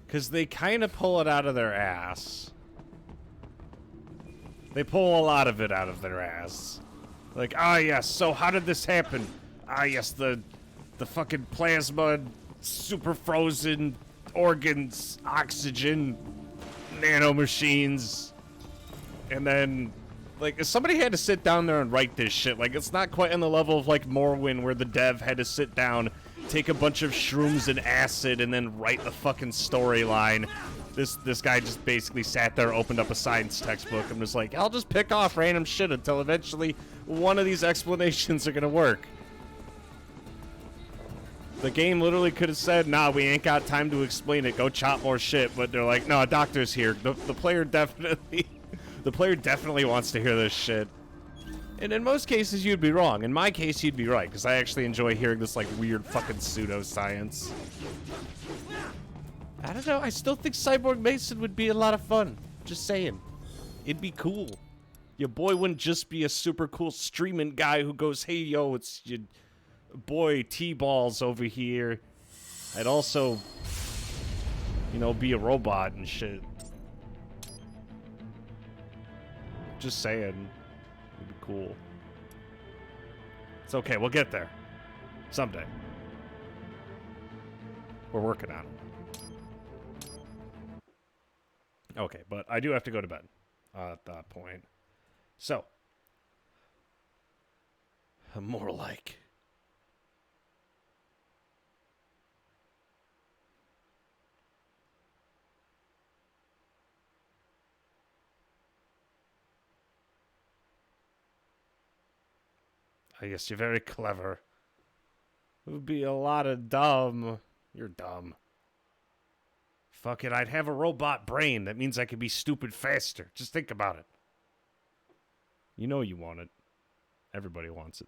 because they kind of pull it out of their ass. They pull a lot of it out of their ass. Like, ah, yes, so how did this happen? Ah, yes, the fucking plasma, super frozen organs, oxygen, nanomachines. And then, like, somebody had to sit down there and write this shit. Like, it's not quite on the level of, like, Morrowind, where the dev had to sit down, take a bunch of shrooms and acid, and then write the fucking storyline. This guy just basically sat there, opened up a science textbook, and was like, I'll just pick off random shit until eventually one of these explanations are gonna work. The game literally could have said, nah, we ain't got time to explain it, go chop more shit, but they're like, no, doctor's here. The player definitely... the player definitely wants to hear this shit. And in most cases, you'd be wrong. In my case, you'd be right, because I actually enjoy hearing this, like, weird fucking pseudoscience. I don't know, I still think Cyborg Mason would be a lot of fun. Just saying. It'd be cool. Your boy wouldn't just be a super cool streaming guy who goes, hey, yo, it's your boy T-Balls over here. I'd also, you know, be a robot and shit. Just saying. It'd be cool. It's okay. We'll get there. Someday. We're working on it. Okay, but I do have to go to bed at that point. So. More like. I guess you're very clever. It would be a lot of dumb. You're dumb. Fuck it, I'd have a robot brain. That means I could be stupid faster. Just think about it. You know you want it. Everybody wants it.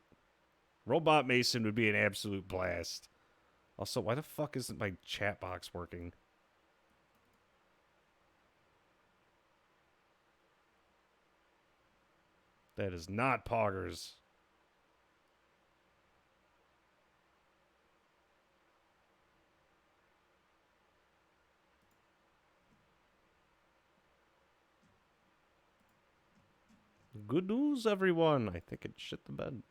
Robot Mason would be an absolute blast. Also, why the fuck isn't my chat box working? That is not Poggers. Good news, everyone. I think it shit the bed.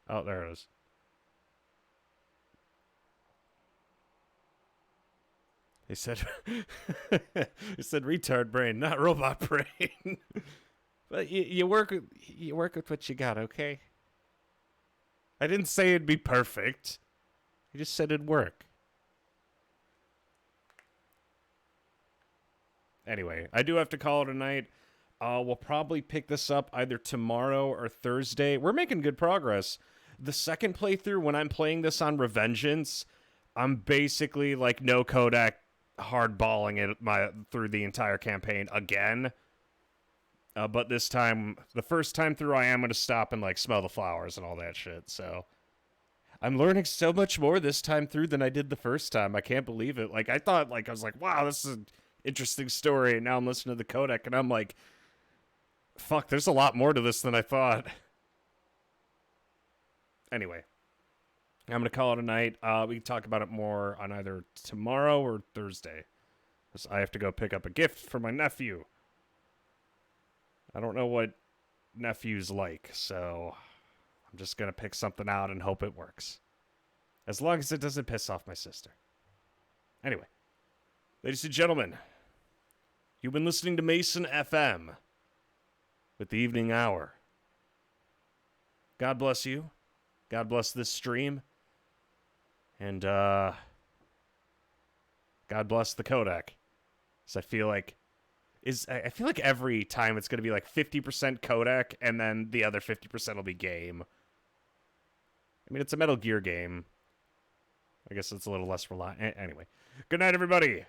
Oh, there it is. He said, he said retard brain, not robot brain. But you work with what you got, okay? I didn't say it'd be perfect. I just said it'd work. Anyway, I do have to call it a night. We'll probably pick this up either tomorrow or Thursday. We're making good progress. The second playthrough, when I'm playing this on Revengeance, I'm basically like no codec hardballing it through the entire campaign again. But this time, the first time through, I am going to stop and like smell the flowers and all that shit. So I'm learning so much more this time through than I did the first time. I can't believe it. Like I thought, like I was like, wow, this is an interesting story. And now I'm listening to the codec and I'm like, fuck, there's a lot more to this than I thought. Anyway, I'm going to call it a night. We can talk about it more on either tomorrow or Thursday. Because I have to go pick up a gift for my nephew. I don't know what nephew's like, so I'm just going to pick something out and hope it works. As long as it doesn't piss off my sister. Anyway, ladies and gentlemen, you've been listening to Mason FM with the evening hour. God bless you. God bless this stream. And, God bless the codec. So I feel like every time it's going to be like 50% codec and then the other 50% will be game. I mean, it's a Metal Gear game. I guess it's a little less reliant. Anyway, good night, everybody.